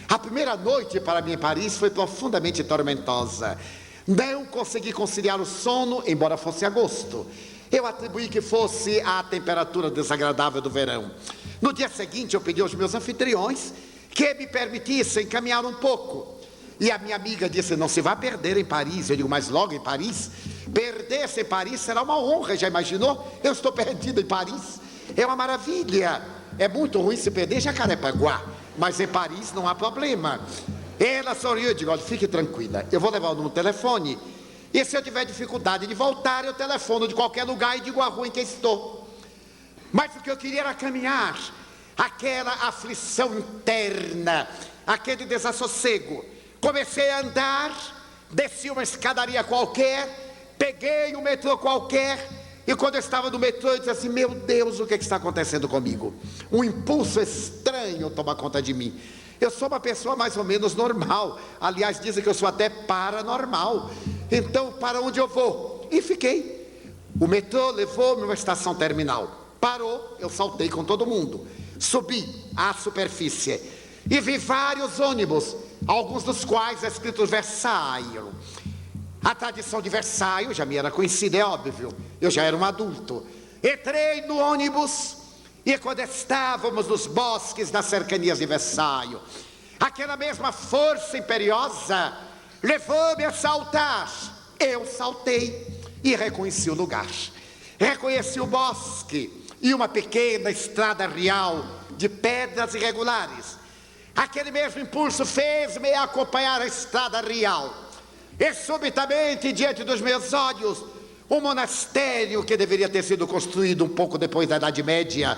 S1: A primeira noite para mim em Paris foi profundamente tormentosa. Não consegui conciliar o sono, embora fosse agosto. Eu atribuí que fosse a temperatura desagradável do verão. No dia seguinte eu pedi aos meus anfitriões que me permitissem caminhar um pouco. E a minha amiga disse: não se vá perder em Paris. Eu digo: mas logo em Paris? Perder-se em Paris será uma honra, já imaginou? Eu estou perdido em Paris, é uma maravilha. É muito ruim se perder em Jacarepaguá, mas em Paris não há problema. Ela sorriu e eu digo: olha, fique tranquila, eu vou levar no telefone E se eu tiver dificuldade de voltar, eu telefono de qualquer lugar e digo a rua em que estou. Mas o que eu queria era caminhar. Aquela aflição interna, aquele desassossego. Comecei a andar, desci uma escadaria qualquer, peguei um metrô qualquer, e quando eu estava no metrô, eu disse assim: meu Deus, o que está acontecendo comigo? Um impulso estranho toma conta de mim. Eu sou uma pessoa mais ou menos normal. Aliás, dizem que eu sou até paranormal. Então, para onde eu vou? E fiquei. O metrô levou-me a uma estação terminal. Parou, eu saltei com todo mundo. Subi à superfície e vi vários ônibus, alguns dos quais é escrito Versailles. A tradição de Versailles já me era conhecida, é óbvio. Eu já era um adulto. Entrei no ônibus e quando estávamos nos bosques das cercanias de Versailles, aquela mesma força imperiosa levou-me a saltar. Eu saltei e reconheci o lugar. Reconheci o bosque e uma pequena estrada real de pedras irregulares. Aquele mesmo impulso fez-me acompanhar a estrada real. E subitamente, diante dos meus olhos, um monastério que deveria ter sido construído um pouco depois da Idade Média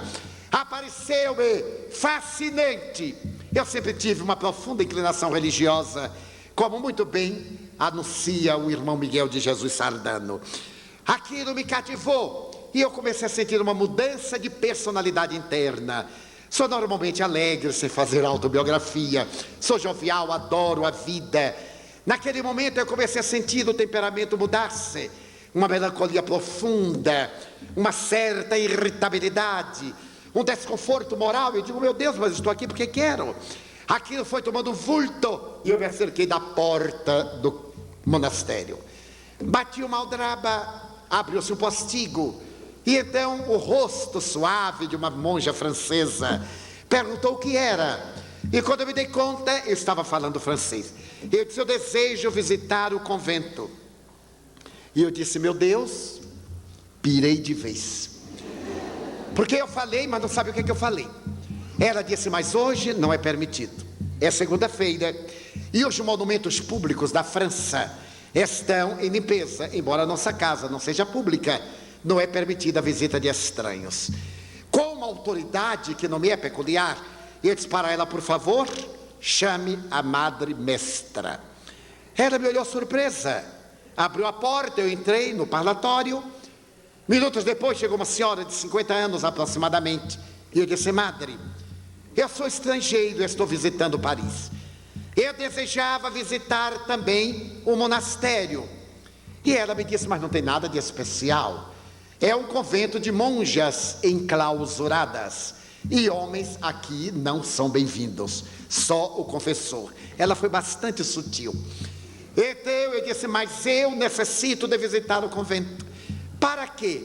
S1: apareceu-me fascinante. Eu sempre tive uma profunda inclinação religiosa, como muito bem anuncia o irmão Miguel de Jesus Sardano. Aquilo me cativou e eu comecei a sentir uma mudança de personalidade interna. Sou normalmente alegre, sem fazer autobiografia, sou jovial, adoro a vida. Naquele momento eu comecei a sentir o temperamento mudar-se, uma melancolia profunda, uma certa irritabilidade, um desconforto moral. Eu digo: meu Deus, mas estou aqui porque quero. Aquilo foi tomando vulto e eu me acerquei da porta do monastério. Bati uma aldraba, abriu-se um postigo e então o rosto suave de uma monja francesa perguntou o que era. E quando eu me dei conta, eu estava falando francês. Eu disse: eu desejo visitar o convento. E eu disse: meu Deus, pirei de vez. Porque eu falei, mas não sabe o que eu falei. Ela disse: mas hoje não é permitido. É segunda-feira e os monumentos públicos da França estão em limpeza. Embora a nossa casa não seja pública, não é permitida a visita de estranhos. Com uma autoridade que não me é peculiar, eu disse para ela: por favor, chame a Madre Mestra. Ela me olhou surpresa, abriu a porta, eu entrei no parlatório. Minutos depois chegou uma senhora de 50 anos aproximadamente, e eu disse: Madre, eu sou estrangeiro, estou visitando Paris. Eu desejava visitar também o monastério. E ela me disse: mas não tem nada de especial. É um convento de monjas enclausuradas. E homens aqui não são bem-vindos, só o confessor. Ela foi bastante sutil. Então eu disse: mas eu necessito de visitar o convento. Para quê?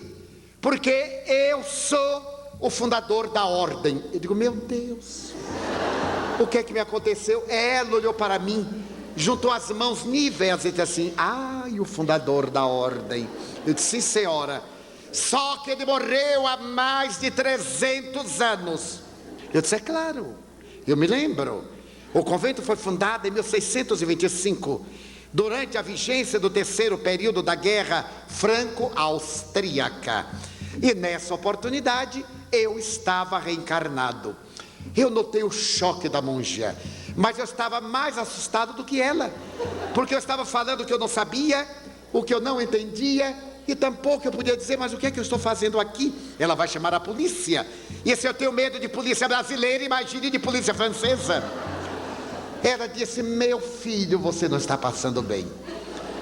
S1: Porque eu sou o fundador da ordem. Eu digo: meu Deus, o que é que me aconteceu? Ela olhou para mim, juntou as mãos níveis e disse assim: e o fundador da ordem. Eu disse: sim, senhora. Só que ele morreu há mais de 300 anos. Eu disse: é claro, eu me lembro. O convento foi fundado em 1625, durante a vigência do terceiro período da Guerra Franco-Austríaca. E nessa oportunidade eu estava reencarnado. Eu notei o choque da monja, mas eu estava mais assustado do que ela, porque eu estava falando o que eu não sabia, o que eu não entendia, e tampouco eu podia dizer: mas o que é que eu estou fazendo aqui? Ela vai chamar a polícia. E se eu tenho medo de polícia brasileira, imagine de polícia francesa. Ela disse: meu filho, você não está passando bem.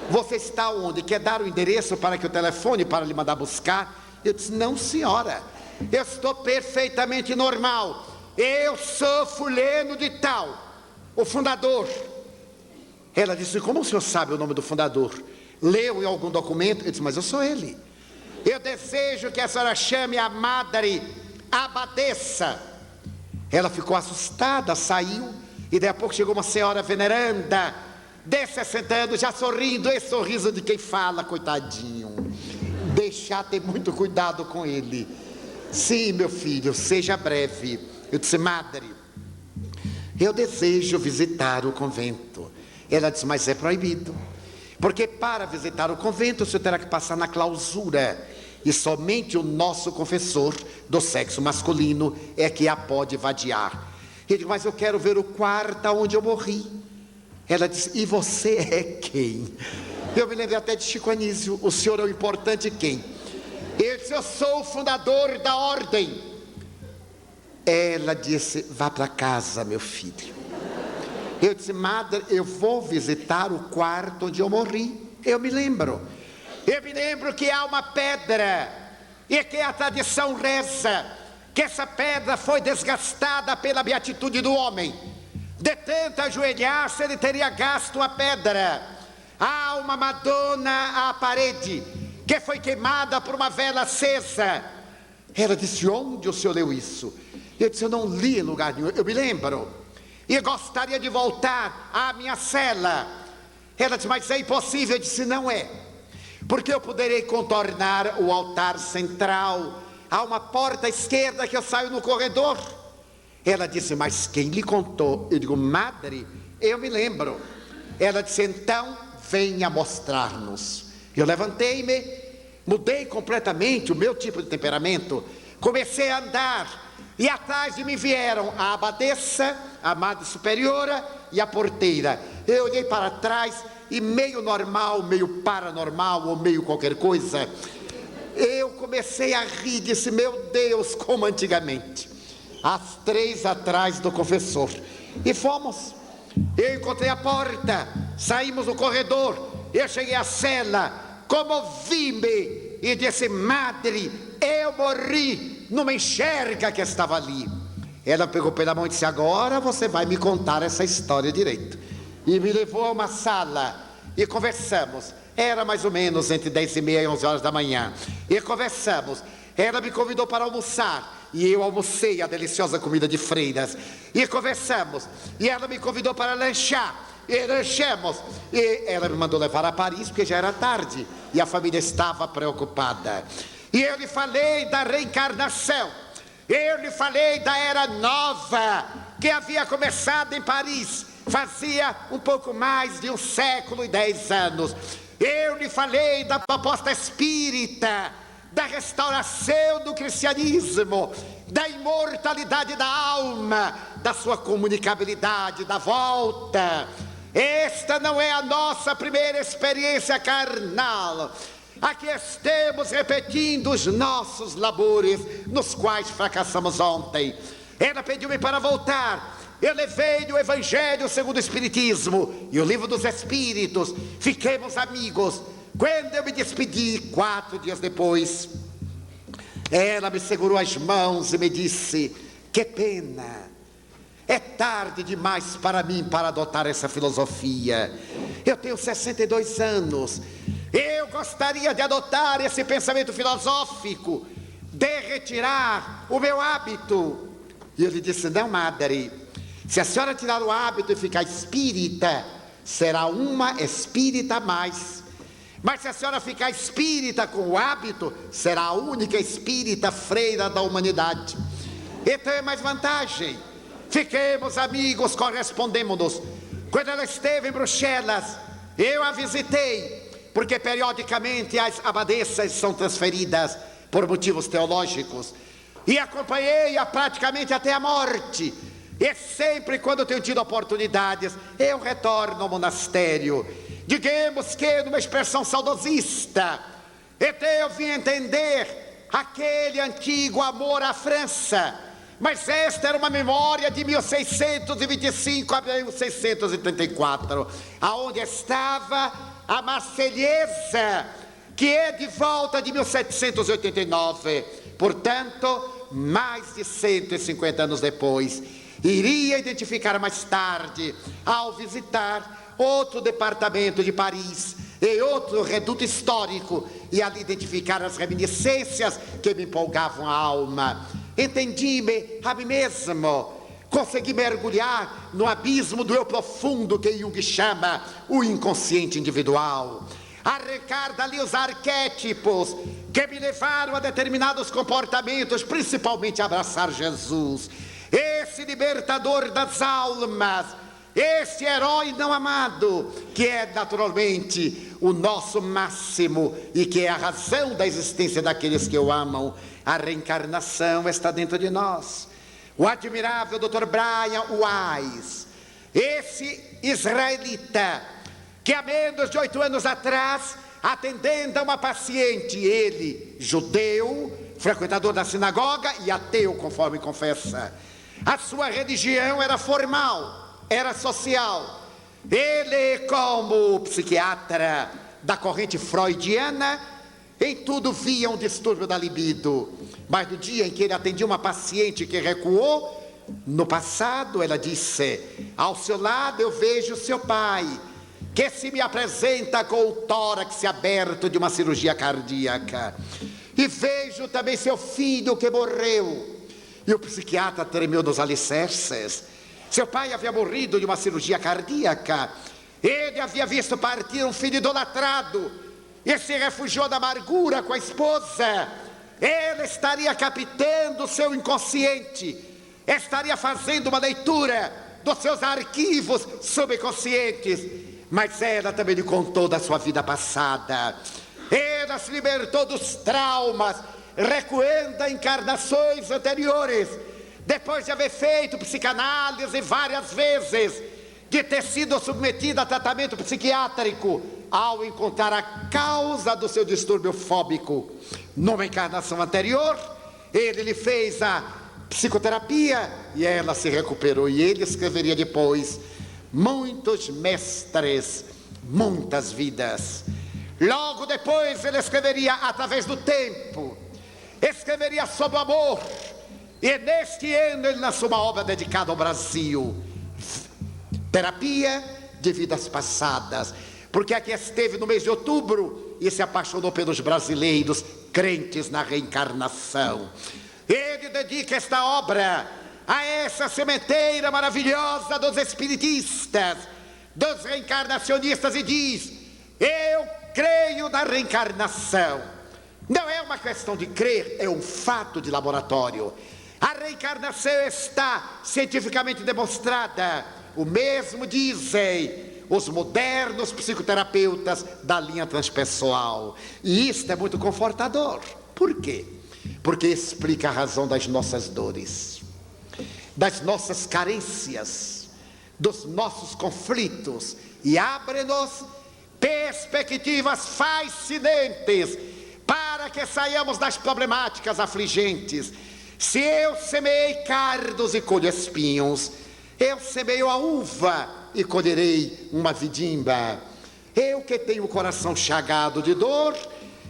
S1: Você está onde? Quer dar o endereço para que eu telefone para lhe mandar buscar? Eu disse: não, senhora, eu estou perfeitamente normal. Eu sou fulano de tal, o fundador. Ela disse: como o senhor sabe o nome do fundador? Leu em algum documento? Eu disse: mas eu sou ele. Eu desejo que a senhora chame a Madre Abadesa. Ela ficou assustada, saiu, e daí a pouco chegou uma senhora veneranda, de 60 anos, já sorrindo, esse sorriso de quem fala: coitadinho, deixar ter muito cuidado com ele. Sim, meu filho, seja breve. Eu disse: Madre, eu desejo visitar o convento. Ela disse: mas é proibido, Porque para visitar o convento o senhor terá que passar na clausura, e somente o nosso confessor do sexo masculino é que a pode vadiar. Eu digo, mas eu quero ver o quarto onde eu morri. Ela disse, e você é quem? Eu me lembrei até de Chico Anísio, o senhor é o importante quem? Eu disse, eu sou o fundador da ordem. Ela disse, vá para casa, meu filho. Eu disse, madre, eu vou visitar o quarto onde eu morri. Eu me lembro que há uma pedra, e que a tradição reza que essa pedra foi desgastada pela beatitude do homem. De tanto ajoelhar-se, ele teria gasto a pedra. Há uma Madonna à parede, que foi queimada por uma vela acesa. Ela disse, onde o senhor leu isso? Eu disse, eu não li em lugar nenhum, eu me lembro. E gostaria de voltar à minha cela. Ela disse, mas é impossível. Eu disse, não é. Porque eu poderei contornar o altar central. Há uma porta à esquerda que eu saio no corredor. Ela disse, mas quem lhe contou? Eu digo, madre, eu me lembro. Ela disse, então venha mostrar-nos. Eu levantei-me, mudei completamente o meu tipo de temperamento, comecei a andar, e atrás de mim vieram a abadesa, a madre superiora e a porteira. Eu olhei para trás e meio normal, meio paranormal ou meio qualquer coisa, eu comecei a rir, disse, meu Deus, como antigamente, as 3 atrás do confessor, e fomos. Eu encontrei a porta, saímos no corredor, eu cheguei à cela, comovi-me e disse, madre, eu morri numa enxerga que estava ali. Ela pegou pela mão e disse, agora você vai me contar essa história direito. E me levou a uma sala e conversamos. Era mais ou menos entre 10h30 e 11 horas da manhã. E conversamos. Ela me convidou para almoçar, e eu almocei a deliciosa comida de freiras. E conversamos. E ela me convidou para lanchar. E lanchamos. E ela me mandou levar a Paris, porque já era tarde e a família estava preocupada. E eu lhe falei da reencarnação. Eu lhe falei da era nova que havia começado em Paris. Fazia um pouco mais de 1 século e 10 anos. Eu lhe falei da proposta espírita, da restauração do cristianismo, da imortalidade da alma, da sua comunicabilidade, da volta. Esta não é a nossa primeira experiência carnal. Aqui estamos repetindo os nossos labores, nos quais fracassamos ontem. Ela pediu-me para voltar. Eu levei o Evangelho segundo o Espiritismo e o Livro dos Espíritos. Fiquemos amigos. Quando eu me despedi, 4 dias depois, ela me segurou as mãos e me disse, que pena, é tarde demais para mim para adotar essa filosofia. Eu tenho 62 anos. Eu gostaria de adotar esse pensamento filosófico, de retirar o meu hábito. E eu lhe disse, não, madre, se a senhora tirar o hábito e ficar espírita, será uma espírita a mais. Mas se a senhora ficar espírita com o hábito, será a única espírita freira da humanidade. Então é mais vantagem. Fiquemos amigos, correspondemos-nos. Quando ela esteve em Bruxelas, eu a visitei, porque periodicamente as abadesas são transferidas por motivos teológicos, e acompanhei-a praticamente até a morte. E sempre quando eu tenho tido oportunidades, eu retorno ao monastério, digamos que numa expressão saudosista. Então eu vim entender aquele antigo amor à França, mas esta era uma memória de 1625 a 1634, aonde estava a Marselhesa, que é de volta de 1789, portanto, mais de 150 anos depois. Iria identificar mais tarde, ao visitar outro departamento de Paris e outro reduto histórico, e ali identificar as reminiscências que me empolgavam a alma. Entendi-me a mim mesmo, consegui mergulhar no abismo do eu profundo que Jung chama o inconsciente individual, arrancar dali os arquétipos que me levaram a determinados comportamentos, principalmente a abraçar Jesus, esse libertador das almas, esse herói não amado, que é naturalmente o nosso máximo e que é a razão da existência daqueles que o amam. A reencarnação está dentro de nós. O admirável Dr. Brian Weiss, esse israelita, que há menos de 8 anos atrás, atendendo a uma paciente, ele, judeu, frequentador da sinagoga e ateu, conforme confessa, a sua religião era formal, era social. Ele, como psiquiatra da corrente freudiana, em tudo via um distúrbio da libido. Mas no dia em que ele atendia uma paciente que recuou, no passado, ela disse: ao seu lado eu vejo seu pai, que se me apresenta com o tórax aberto de uma cirurgia cardíaca. E vejo também seu filho que morreu. E o psiquiatra tremeu nos alicerces. Seu pai havia morrido de uma cirurgia cardíaca. Ele havia visto partir um filho idolatrado e se refugiou da amargura com a esposa. Ele estaria captando o seu inconsciente, estaria fazendo uma leitura dos seus arquivos subconscientes. Mas ela também lhe contou da sua vida passada. Ela se libertou dos traumas, recuando a encarnações anteriores, depois de haver feito psicanálise várias vezes, de ter sido submetida a tratamento psiquiátrico, ao encontrar a causa do seu distúrbio fóbico. Numa encarnação anterior, ele lhe fez a psicoterapia e ela se recuperou. E ele escreveria depois: muitos mestres, muitas vidas. Logo depois ele escreveria através do tempo, escreveria sobre o amor. E neste ano ele lançou uma obra dedicada ao Brasil, Terapia de Vidas Passadas, porque aqui esteve no mês de outubro e se apaixonou pelos brasileiros crentes na reencarnação. Ele dedica esta obra a essa sementeira maravilhosa dos espiritistas, dos reencarnacionistas, e diz: eu creio na reencarnação. Não é uma questão de crer, é um fato de laboratório. A reencarnação está cientificamente demonstrada. O mesmo dizem os modernos psicoterapeutas da linha transpessoal. E isto é muito confortador. Por quê? Porque explica a razão das nossas dores, das nossas carências, dos nossos conflitos, e abre-nos perspectivas fascinantes para que saiamos das problemáticas afligentes. Se eu semeei cardos e colho espinhos, eu semeio a uva e colherei uma vidimba. Eu que tenho o coração chagado de dor,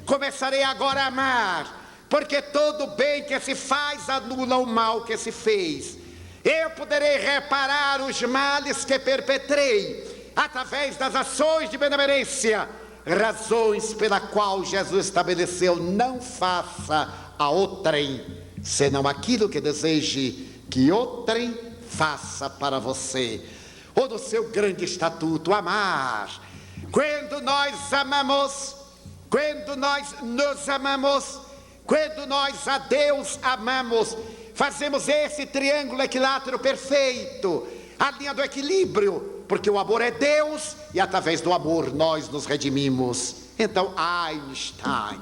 S1: começarei agora a amar, porque todo bem que se faz anula o mal que se fez. Eu poderei reparar os males que perpetrei através das ações de benemerência, razões pela qual Jesus estabeleceu: não faça a outrem senão aquilo que deseje que outrem faça para você. Ou do seu grande estatuto, amar. Quando nós amamos, quando nós nos amamos, quando nós a Deus amamos, fazemos esse triângulo equilátero perfeito, a linha do equilíbrio, porque o amor é Deus e através do amor nós nos redimimos. Então Einstein,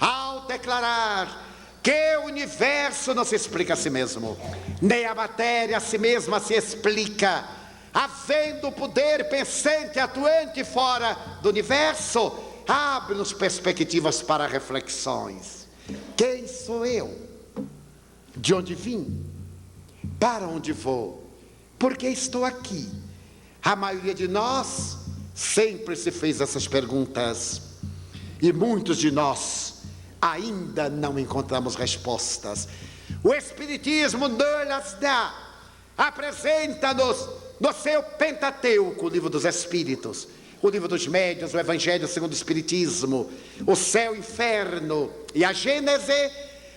S1: ao declarar que o universo não se explica a si mesmo, nem a matéria a si mesma se explica, havendo poder pensante atuante fora do universo, abre-nos perspectivas para reflexões. Quem sou eu? De onde vim? Para onde vou? Por que estou aqui? A maioria de nós sempre se fez essas perguntas, e muitos de nós ainda não encontramos respostas. O Espiritismo não las dá. Apresenta-nos no seu Pentateuco, o livro dos Espíritos, o livro dos Médiuns, o Evangelho segundo o Espiritismo, o céu, o inferno e a Gênese,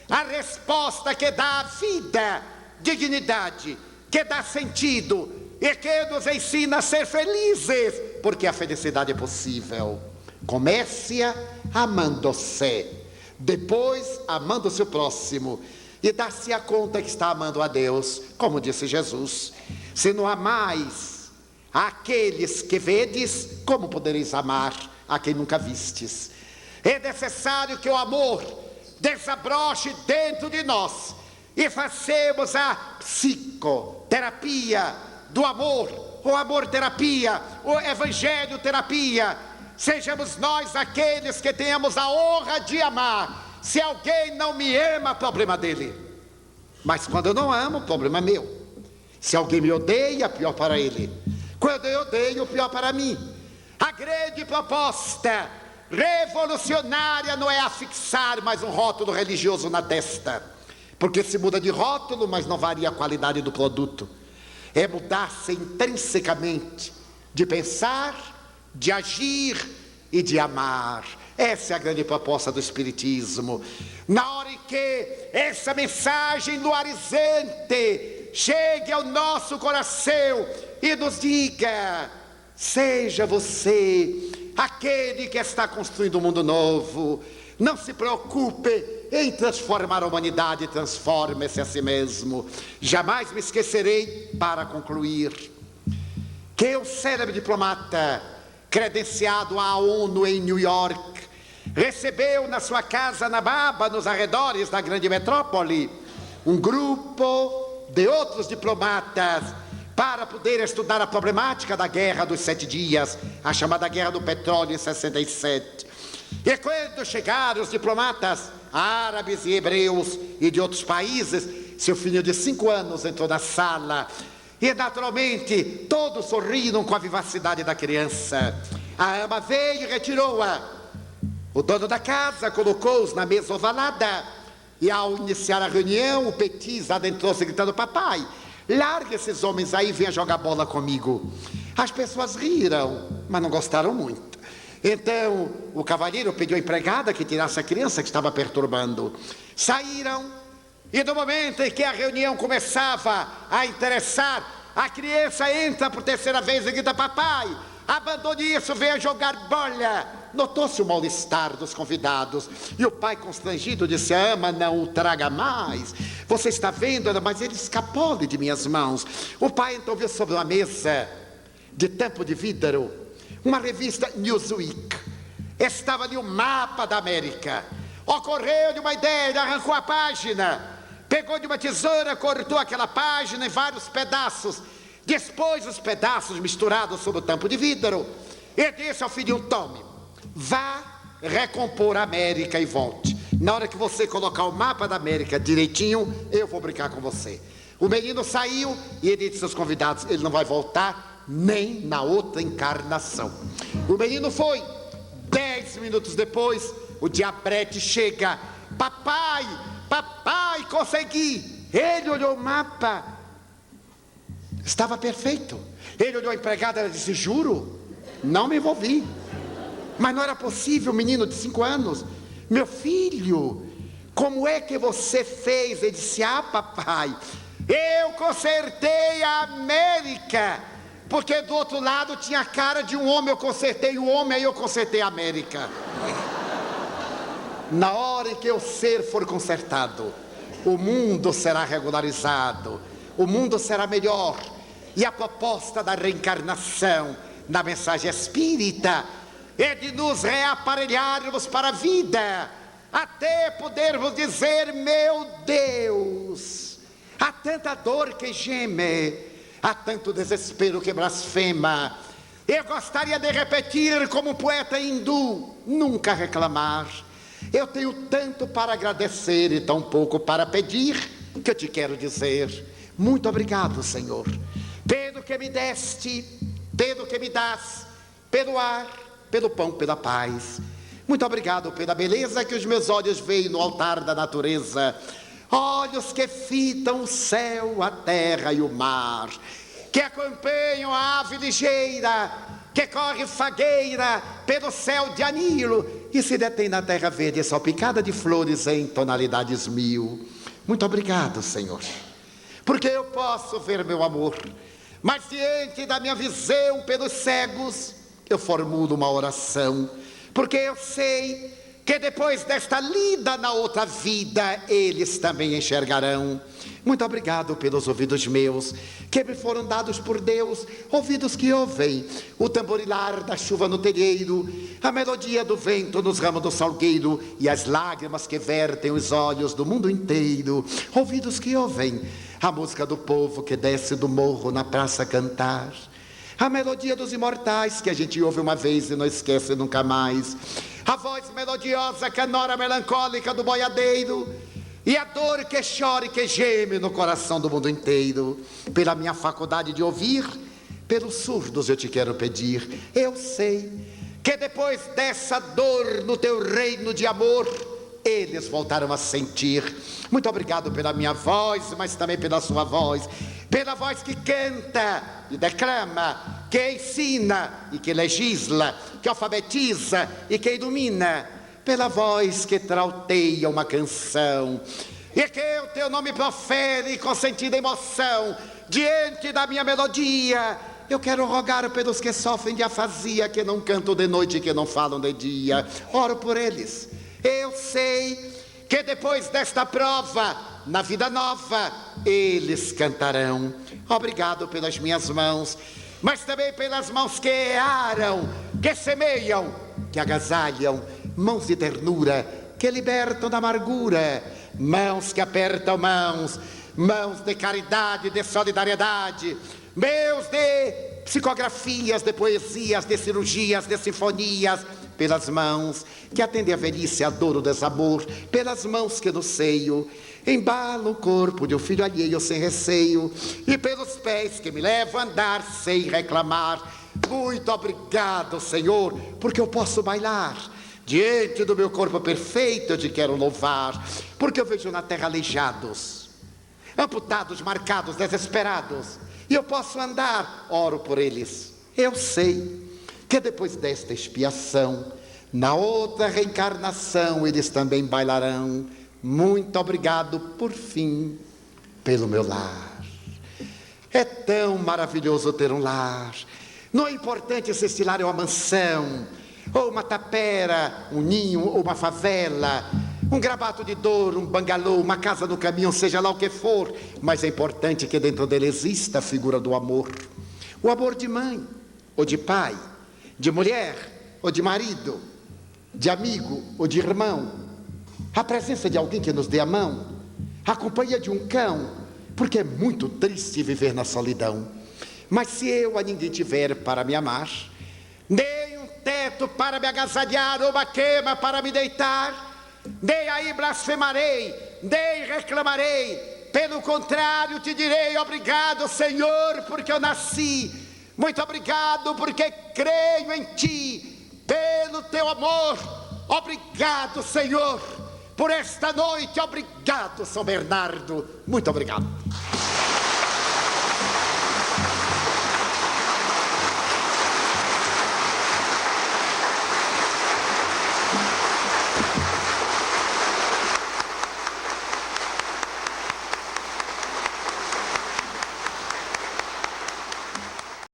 S1: a resposta que dá vida, dignidade, que dá sentido e que nos ensina a ser felizes, porque a felicidade é possível. Comece-a amando-se, depois amando o seu próximo, e dá-se a conta que está amando a Deus, como disse Jesus. Se não amais Aqueles que vedes, como podereis amar a quem nunca vistes? É necessário que o amor desabroche dentro de nós e façamos a psicoterapia do amor, o amor-terapia, o evangelho-terapia. Sejamos nós aqueles que tenhamos a honra de amar. Se alguém não me ama, problema dele. Mas quando eu não amo, problema meu. Se alguém me odeia, pior para ele. Quando eu odeio, pior para mim. A grande proposta revolucionária não é afixar mais um rótulo religioso na testa, porque se muda de rótulo, mas não varia a qualidade do produto. É mudar-se intrinsecamente de pensar, de agir e de amar. Essa é a grande proposta do Espiritismo. Na hora em que essa mensagem luarizante chegue ao nosso coração e nos diga: seja você aquele que está construindo um mundo novo. Não se preocupe em transformar a humanidade, transforme-se a si mesmo. Jamais me esquecerei, para concluir, que o célebre diplomata credenciado à ONU em New York recebeu na sua casa na Baba, nos arredores da grande metrópole, um grupo de outros diplomatas para poder estudar a problemática da Guerra dos 7 Dias, a chamada Guerra do Petróleo em 67. E quando chegaram os diplomatas árabes e hebreus e de outros países, seu filho de 5 anos entrou na sala e naturalmente todos sorriram com a vivacidade da criança. A ama veio e retirou-a. O dono da casa colocou-os na mesa ovalada e ao iniciar a reunião o Petit adentrou-se gritando: papai, larga esses homens aí e venha jogar bola comigo. As pessoas riram, mas não gostaram muito. Então o cavalheiro pediu à empregada que tirasse a criança que estava perturbando. Saíram e no momento em que a reunião começava a interessar, a criança entra por terceira vez e grita: papai, abandone isso, venha jogar bola. Notou-se o mal-estar dos convidados e o pai, constrangido, disse: a ama não o traga mais. Você está vendo, mas ele escapou de minhas mãos. O pai então viu sobre uma mesa de tampo de vidro uma revista Newsweek. Estava ali o mapa da América. Ocorreu de uma ideia, ele arrancou a página, pegou de uma tesoura, cortou aquela página em vários pedaços, dispôs os pedaços misturados sobre o tampo de vidro e disse ao filho: tome, vá recompor a América e volte. Na hora que você colocar o mapa da América direitinho, eu vou brincar com você. O menino saiu e ele disse aos convidados: ele não vai voltar nem na outra encarnação. O menino foi. 10 minutos depois, o diabrete chega: papai, papai, consegui. Ele olhou o mapa, estava perfeito. Ele olhou a empregada e disse: juro, não me envolvi. Mas não era possível, menino de 5 anos. Meu filho, como é que você fez? Ele disse: ah, papai, eu consertei a América, porque do outro lado tinha a cara de um homem. Eu consertei o homem, aí eu consertei a América. Na hora em que o ser for consertado, o mundo será regularizado, o mundo será melhor. E a proposta da reencarnação na mensagem espírita é de nos reaparelharmos para a vida, até podermos dizer: meu Deus, há tanta dor que geme, há tanto desespero que blasfema. Eu gostaria de repetir como um poeta hindu: nunca reclamar. Eu tenho tanto para agradecer e tão pouco para pedir, que eu te quero dizer: muito obrigado, Senhor, pelo que me deste, pelo que me dás, pelo ar, pelo pão, pela paz. Muito obrigado pela beleza que os meus olhos veem no altar da natureza. Olhos que fitam o céu, a terra e o mar, que acompanham a ave ligeira, que corre fagueira pelo céu de anilo e se detém na terra verde salpicada de flores em tonalidades 1000. Muito obrigado, Senhor, porque eu posso ver meu amor, mas diante da minha visão pelos cegos, eu formulo uma oração, porque eu sei que depois desta lida na outra vida, eles também enxergarão. Muito obrigado pelos ouvidos meus, que me foram dados por Deus, ouvidos que ouvem o tamborilar da chuva no telheiro, a melodia do vento nos ramos do salgueiro e as lágrimas que vertem os olhos do mundo inteiro. Ouvidos que ouvem a música do povo que desce do morro na praça cantar, a melodia dos imortais que a gente ouve uma vez e não esquece nunca mais, a voz melodiosa canora melancólica do boiadeiro, e a dor que chora e que geme no coração do mundo inteiro. Pela minha faculdade de ouvir, pelos surdos eu te quero pedir. Eu sei que depois dessa dor no teu reino de amor, eles voltaram a sentir. Muito obrigado pela minha voz, mas também pela sua voz, pela voz que canta e declama, que ensina e que legisla, que alfabetiza e que ilumina, pela voz que trauteia uma canção, e que o teu nome profere com sentida emoção, diante da minha melodia. Eu quero rogar pelos que sofrem de afasia, que não cantam de noite e que não falam de dia. Oro por eles. Eu sei que depois desta prova, na vida nova, eles cantarão. Obrigado pelas minhas mãos, mas também pelas mãos que aram, que semeiam, que agasalham, mãos de ternura, que libertam da amargura, mãos que apertam mãos, mãos de caridade, de solidariedade, mãos de psicografias, de poesias, de cirurgias, de sinfonias, pelas mãos que atendem a velhice, a dor, o desamor, pelas mãos que no seio embalam o corpo de um filho alheio sem receio, e pelos pés que me levam a andar sem reclamar. Muito obrigado, Senhor, porque eu posso bailar. Diante do meu corpo perfeito eu te quero louvar, porque eu vejo na terra aleijados, amputados, marcados, desesperados, e eu posso andar. Oro por eles. Eu sei que depois desta expiação, na outra reencarnação, eles também bailarão. Muito obrigado, por fim, pelo meu lar. É tão maravilhoso ter um lar. Não é importante se este lar é uma mansão, ou uma tapera, um ninho, ou uma favela, um grabato de dor, um bangalô, uma casa no caminho, seja lá o que for, mas é importante que dentro dele exista a figura do amor. O amor de mãe, ou de pai, de mulher, ou de marido, de amigo, ou de irmão, a presença de alguém que nos dê a mão, a companhia de um cão, porque é muito triste viver na solidão. Mas se eu a ninguém tiver para me amar, nem um teto para me agasalhar, ou uma cama para me deitar, nem aí blasfemarei, nem reclamarei. Pelo contrário, te direi: obrigado, Senhor, porque eu nasci. Muito obrigado, porque creio em ti, pelo teu amor. Obrigado, Senhor, por esta noite. Obrigado, São Bernardo. Muito obrigado.